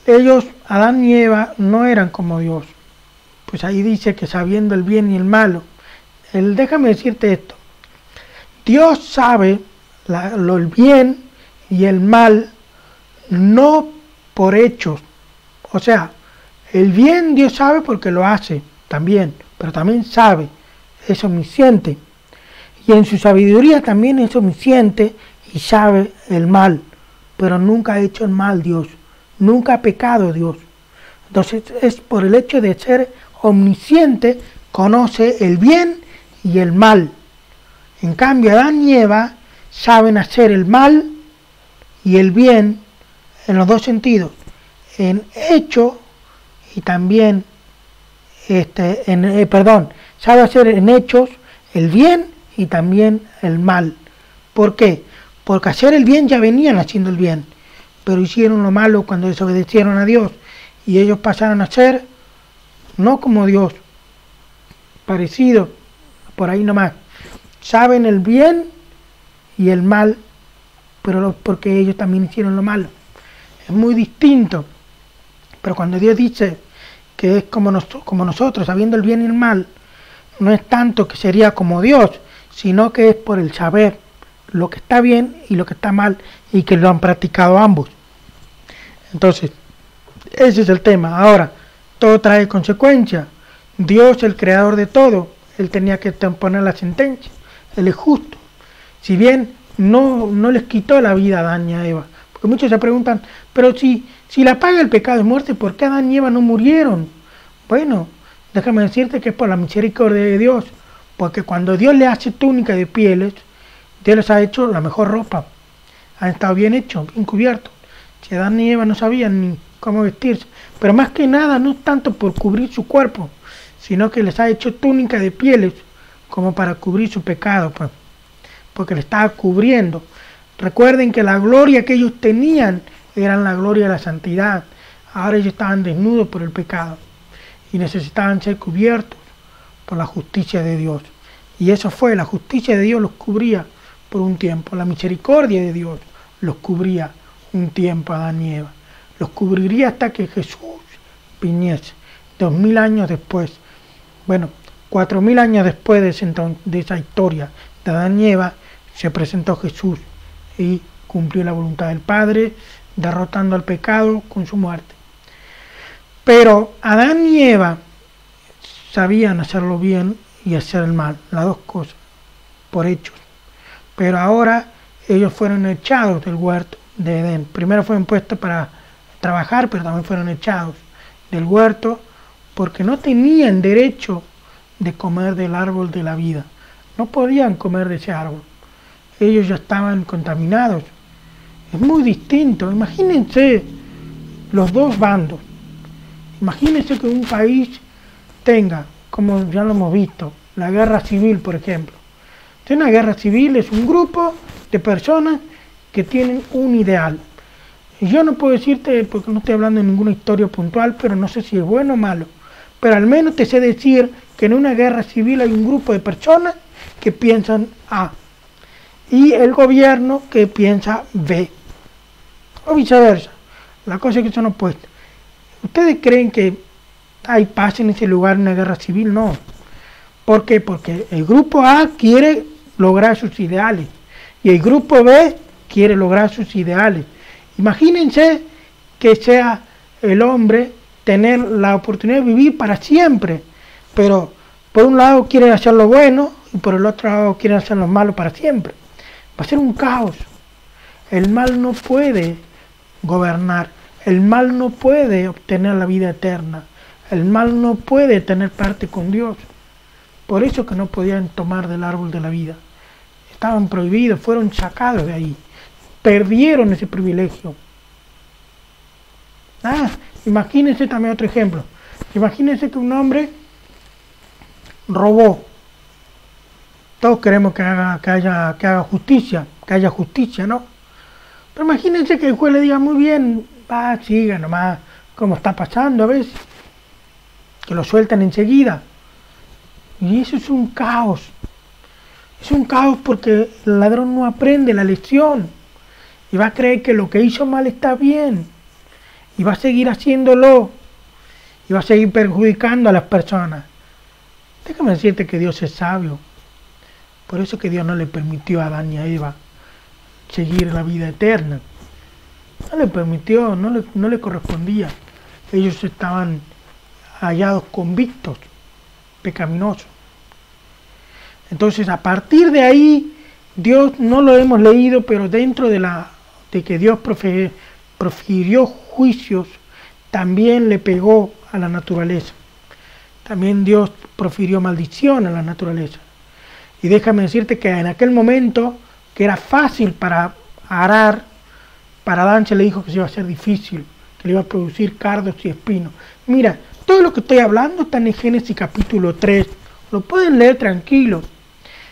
ellos, Adán y Eva, no eran como Dios. Pues ahí dice que sabiendo el bien y el malo. Déjame decirte esto. Dios sabe el bien y el mal no por hechos. O sea, el bien Dios sabe porque lo hace también, pero también sabe, es omnisciente. Y en su sabiduría también es omnisciente y sabe el mal, pero nunca ha hecho el mal Dios, nunca ha pecado Dios. Entonces es por el hecho de ser omnisciente, conoce el bien y el mal. En cambio, Adán y Eva saben hacer el mal y el bien en los dos sentidos, en hecho y también, sabe hacer en hechos el bien y también el mal. ¿Por qué? Porque hacer el bien ya venían haciendo el bien, pero hicieron lo malo cuando desobedecieron a Dios y ellos pasaron a ser no como Dios, parecido, por ahí nomás. Saben el bien y el mal, pero porque ellos también hicieron lo malo. Es muy distinto. Pero cuando Dios dice que es como nosotros, sabiendo el bien y el mal, no es tanto que sería como Dios, sino que es por el saber lo que está bien y lo que está mal, y que lo han practicado ambos. Entonces, ese es el tema. Ahora, todo trae consecuencias. Dios, el creador de todo, Él tenía que poner la sentencia. Él es justo. Si bien no les quitó la vida a Adán y a Eva, porque muchos se preguntan, pero si la paga el pecado es muerte, ¿por qué Adán y Eva no murieron? Bueno, déjame decirte que es por la misericordia de Dios, porque cuando Dios le hace túnica de pieles, Dios les ha hecho la mejor ropa. Han estado bien hechos, bien cubiertos. Si Adán y Eva no sabían ni cómo vestirse, pero más que nada no es tanto por cubrir su cuerpo, sino que les ha hecho túnica de pieles como para cubrir su pecado, pues, porque le estaba cubriendo. Recuerden que la gloria que ellos tenían era la gloria de la santidad. Ahora ellos estaban desnudos por el pecado y necesitaban ser cubiertos por la justicia de Dios. Y eso fue, la justicia de Dios los cubría por un tiempo, la misericordia de Dios los cubría un tiempo a Adán y Eva. Los cubriría hasta que Jesús viniese, 2000 años después. Bueno, 4000 años después de esa historia de Adán y Eva, se presentó Jesús y cumplió la voluntad del Padre, derrotando al pecado con su muerte. Pero Adán y Eva sabían hacerlo bien y hacer el mal, las dos cosas, por hechos. Pero ahora ellos fueron echados del huerto de Edén. Primero fueron puestos para trabajar, pero también fueron echados del huerto porque no tenían derecho de comer del árbol de la vida. No podían comer de ese árbol. Ellos ya estaban contaminados. Es muy distinto. Imagínense los dos bandos. Imagínense que un país tenga, como ya lo hemos visto, la guerra civil, por ejemplo. Una guerra civil es un grupo de personas que tienen un ideal. Y yo no puedo decirte, porque no estoy hablando de ninguna historia puntual, pero no sé si es bueno o malo. Pero al menos te sé decir que en una guerra civil hay un grupo de personas que piensan A y el gobierno que piensa B, o viceversa. La cosa es que son opuestas. ¿Ustedes creen que hay paz en ese lugar en una guerra civil? No. ¿Por qué? Porque el grupo A quiere lograr sus ideales y el grupo B quiere lograr sus ideales. Imagínense que sea el hombre tener la oportunidad de vivir para siempre, pero por un lado quiere hacer lo bueno y por el otro lado quiere hacer lo malo para siempre. Va a ser un caos. El mal no puede gobernar, el mal no puede obtener la vida eterna, el mal no puede tener parte con Dios. Por eso que no podían tomar del árbol de la vida. Estaban prohibidos, fueron sacados de ahí, perdieron ese privilegio. Imagínense también otro ejemplo. Imagínense que un hombre robó. Todos queremos que haya justicia, ¿no? Pero imagínense que el juez le diga, muy bien, siga nomás, como está pasando a veces, que lo sueltan enseguida. Y eso es un caos. Es un caos porque el ladrón no aprende la lección y va a creer que lo que hizo mal está bien y va a seguir haciéndolo y va a seguir perjudicando a las personas. Déjame decirte que Dios es sabio. Por eso que Dios no le permitió a Adán y a Eva seguir la vida eterna. No le permitió, no le correspondía. Ellos estaban hallados convictos, pecaminosos. Entonces, a partir de ahí, Dios, no lo hemos leído, pero dentro de que Dios profirió juicios, también le pegó a la naturaleza. También Dios profirió maldición a la naturaleza. Y déjame decirte que en aquel momento, que era fácil para arar, para Adán se le dijo que se iba a hacer difícil, que le iba a producir cardos y espinos. Mira, todo lo que estoy hablando está en Génesis capítulo 3. Lo pueden leer tranquilo.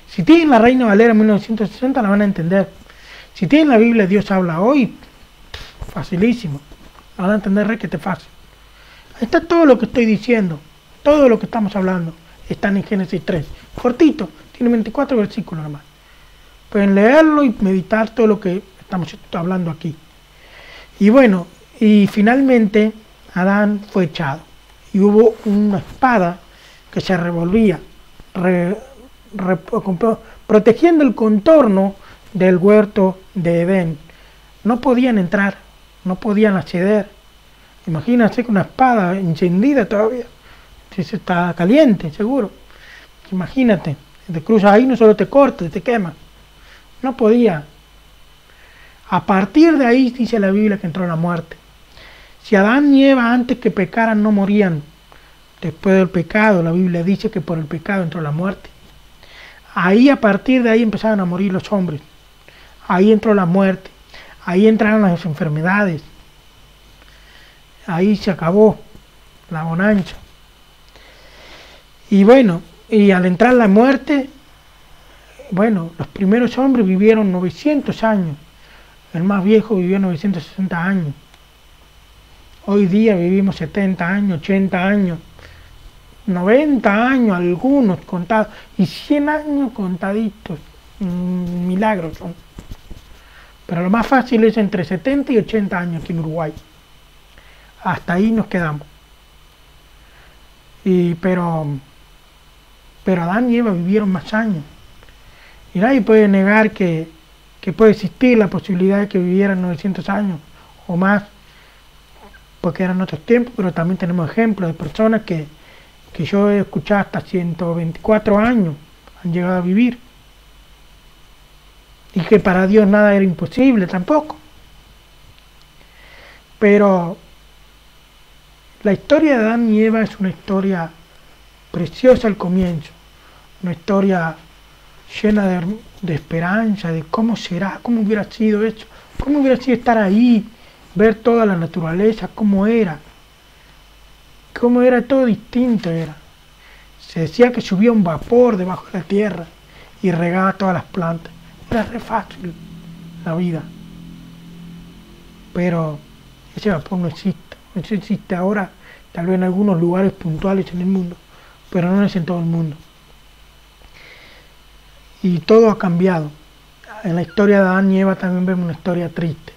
Si tienen la Reina Valera 1960 la van a entender. Si tienen la Biblia Dios habla hoy, facilísimo. La van a entender requete fácil. Ahí está todo lo que estoy diciendo. Todo lo que estamos hablando está en Génesis 3. Cortito, tiene 24 versículos nomás. Pueden leerlo y meditar todo lo que estamos hablando aquí. Y bueno, y finalmente Adán fue echado. Y hubo una espada que se revolvía, protegiendo el contorno del huerto de Edén. No podían entrar, no podían acceder. Imagínense con una espada encendida todavía. Se está caliente, seguro. Imagínate, te cruzas ahí, no solo te corta, te quema. No podía. A partir de ahí dice la Biblia que entró la muerte. Si Adán y Eva antes que pecaran no morían, después del pecado, la Biblia dice que por el pecado entró la muerte. Ahí, a partir de ahí empezaron a morir los hombres. Ahí entró la muerte. Ahí entraron las enfermedades. Ahí se acabó la bonanza. Y bueno, y al entrar la muerte, bueno, los primeros hombres vivieron 900 años. El más viejo vivió 960 años. Hoy día vivimos 70 años, 80 años, 90 años, algunos contados, y 100 años contaditos. Milagros son. Pero lo más fácil es entre 70 y 80 años aquí en Uruguay. Hasta ahí nos quedamos. Pero Adán y Eva vivieron más años. Y nadie puede negar que puede existir la posibilidad de que vivieran 900 años o más, porque eran otros tiempos, pero también tenemos ejemplos de personas que yo he escuchado hasta 124 años han llegado a vivir. Y que para Dios nada era imposible tampoco. Pero la historia de Adán y Eva es una historia preciosa al comienzo, una historia llena de esperanza, de cómo será, cómo hubiera sido eso, cómo hubiera sido estar ahí, ver toda la naturaleza, cómo era todo distinto era. Se decía que subía un vapor debajo de la tierra y regaba todas las plantas. Era re fácil la vida. Pero ese vapor no existe. Eso existe ahora, tal vez en algunos lugares puntuales en el mundo, pero no es en todo el mundo. Y todo ha cambiado. En la historia de Adán y Eva también vemos una historia triste.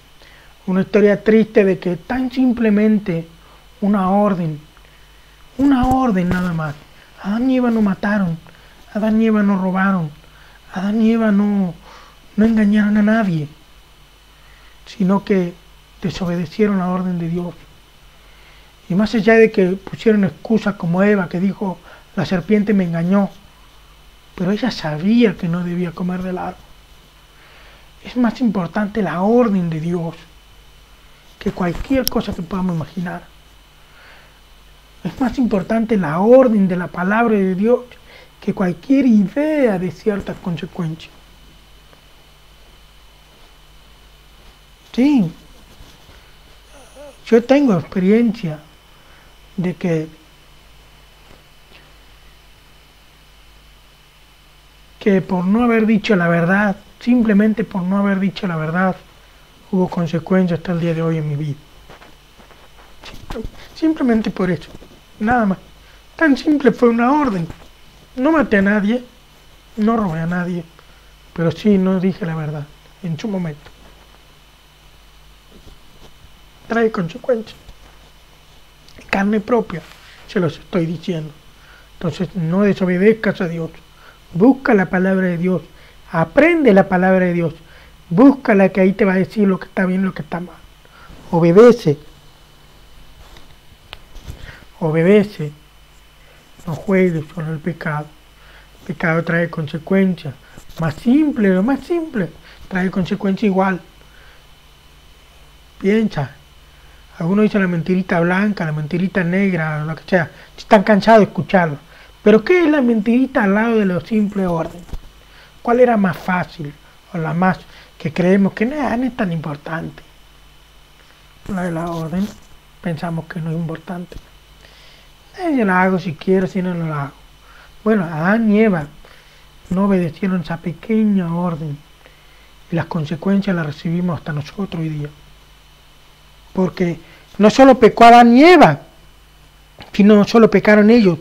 Una historia triste de que tan simplemente una orden nada más. Adán y Eva no mataron, Adán y Eva no robaron, Adán y Eva no engañaron a nadie, sino que desobedecieron la orden de Dios. Y más allá de que pusieron excusas como Eva, que dijo, la serpiente me engañó, pero ella sabía que no debía comer del árbol. Es más importante la orden de Dios que cualquier cosa que podamos imaginar. Es más importante la orden de la palabra de Dios que cualquier idea de ciertas consecuencias. Sí, yo tengo experiencia de que por no haber dicho la verdad, simplemente por no haber dicho la verdad, hubo consecuencias hasta el día de hoy en mi vida. Simplemente por eso, nada más. Tan simple, fue una orden. No maté a nadie, no robé a nadie, pero sí no dije la verdad en su momento. Trae consecuencias. Carne propia, se los estoy diciendo. Entonces no desobedezcas a Dios. Busca la palabra de Dios. Aprende la palabra de Dios. Búscala, que ahí te va a decir lo que está bien y lo que está mal. Obedece. Obedece. No juegues con el pecado. El pecado trae consecuencias. Más simple, lo más simple. Trae consecuencias igual. Piensa. Algunos dicen la mentirita blanca, la mentirita negra, lo que sea. Están cansados de escucharlo. Pero ¿qué es la mentirita al lado de lo simple orden? ¿Cuál era más fácil? O la más que creemos que no es tan importante. La de la orden, pensamos que no es importante. Yo la hago si quiero, si no, no la hago. Bueno, Adán y Eva no obedecieron esa pequeña orden. Y las consecuencias las recibimos hasta nosotros hoy día. Porque no solo pecó Adán y Eva, sino no solo pecaron ellos,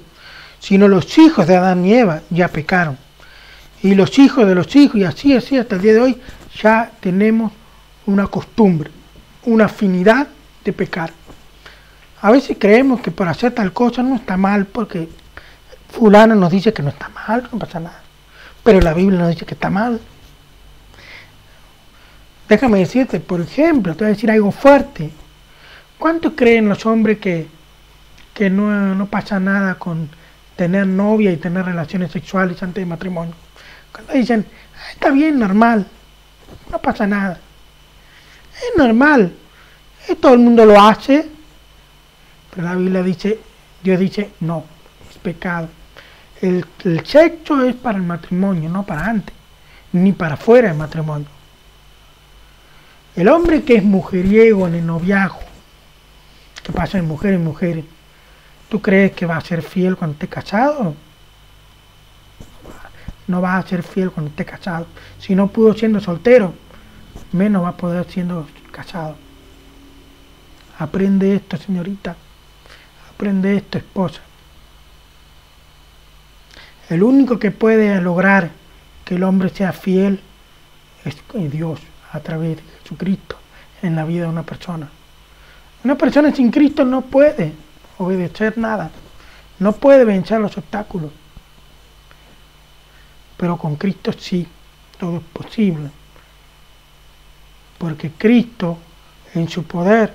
sino los hijos de Adán y Eva ya pecaron. Y los hijos de los hijos, y así hasta el día de hoy, ya tenemos una costumbre, una afinidad de pecar. A veces creemos que por hacer tal cosa no está mal, porque fulano nos dice que no está mal, no pasa nada. Pero la Biblia nos dice que está mal. Déjame decirte, por ejemplo, te voy a decir algo fuerte. ¿Cuántos creen los hombres que no pasa nada con tener novia y tener relaciones sexuales antes de matrimonio? Cuando dicen, está bien, normal, no pasa nada. Es normal, todo el mundo lo hace, pero la Biblia dice, Dios dice, no, es pecado. El sexo es para el matrimonio, no para antes, ni para fuera del matrimonio. El hombre que es mujeriego en el noviazgo, que pasa en mujeres y mujeres, ¿tú crees que va a ser fiel cuando esté casado? No va a ser fiel cuando esté casado. Si no pudo siendo soltero, menos va a poder siendo casado. Aprende esto, señorita. Aprende esto, esposa. El único que puede lograr que el hombre sea fiel es Dios, a través de Jesucristo, en la vida de una persona. Una persona sin Cristo no puede obedecer nada, no puede vencer los obstáculos. Pero con Cristo sí, todo es posible. Porque Cristo, en su poder,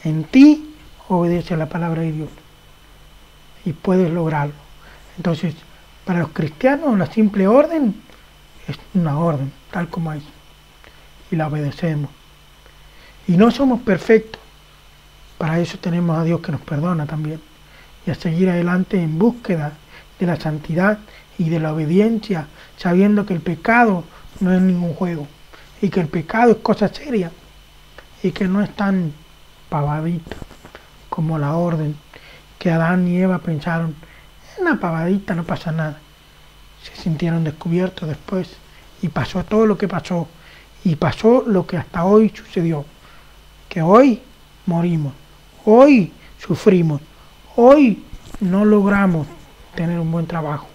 en ti, obedece a la palabra de Dios. Y puedes lograrlo. Entonces, para los cristianos, la simple orden es una orden, tal como es. Y la obedecemos. Y no somos perfectos. Para eso tenemos a Dios que nos perdona también. Y a seguir adelante en búsqueda de la santidad y de la obediencia, sabiendo que el pecado no es ningún juego. Y que el pecado es cosa seria. Y que no es tan pavadita como la orden que Adán y Eva pensaron. Es una pavadita, no pasa nada. Se sintieron descubiertos después. Y pasó todo lo que pasó. Y pasó lo que hasta hoy sucedió. Que hoy morimos. Hoy sufrimos, hoy no logramos tener un buen trabajo.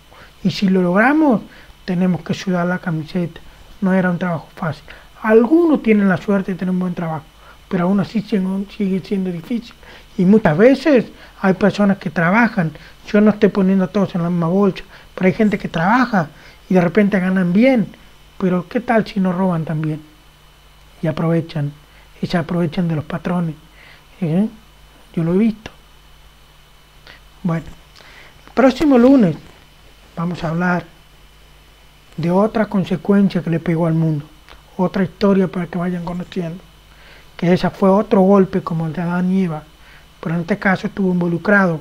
Y si lo logramos, tenemos que sudar la camiseta. No era un trabajo fácil. Algunos tienen la suerte de tener un buen trabajo, pero aún así sigue siendo difícil. Y muchas veces hay personas que trabajan. Yo no estoy poniendo a todos en la misma bolsa, pero hay gente que trabaja y de repente ganan bien. Pero ¿qué tal si no roban también? Y aprovechan, y se aprovechan de los patrones. Yo lo he visto. Bueno, el próximo lunes vamos a hablar de otra consecuencia que le pegó al mundo. otra historia para que vayan conociendo, que esa fue otro golpe como el de Adán y Eva, pero en este caso estuvo involucrado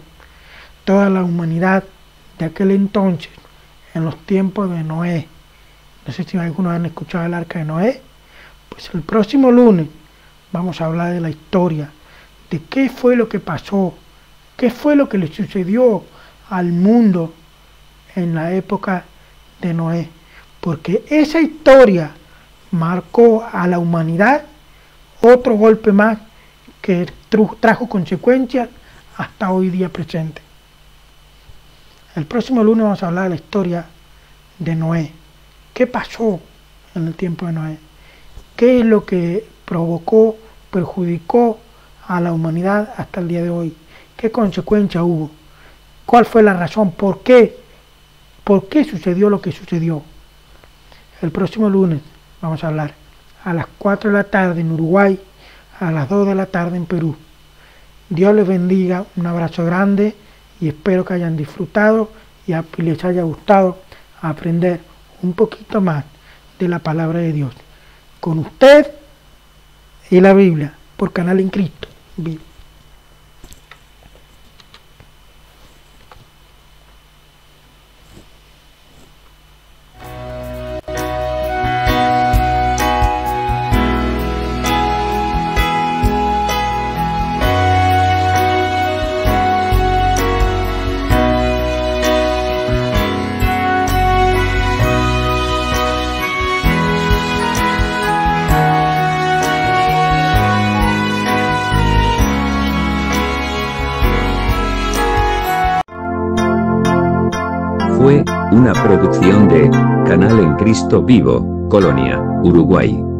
toda la humanidad de aquel entonces, en los tiempos de Noé. No sé si algunos han escuchado el arca de Noé. Pues el próximo lunes vamos a hablar de la historia, de qué fue lo que pasó, qué fue lo que le sucedió al mundo en la época de Noé, porque esa historia marcó a la humanidad otro golpe más que trajo consecuencias hasta hoy día presente. El próximo lunes vamos a hablar de la historia de Noé. ¿Qué pasó en el tiempo de Noé? ¿Qué es lo que provocó, perjudicó a la humanidad hasta el día de hoy? ¿Qué consecuencia hubo? ¿Cuál fue la razón? ¿Por qué? ¿Por qué sucedió lo que sucedió? El próximo lunes vamos a hablar a las 4 de la tarde en Uruguay, a las 2 de la tarde en Perú. Dios les bendiga, un abrazo grande y espero que hayan disfrutado y les haya gustado aprender un poquito más de la palabra de Dios. Con usted y la Biblia, por Canal en Cristo Vivo. Fue una producción de Canal en Cristo Vivo, Colonia, Uruguay.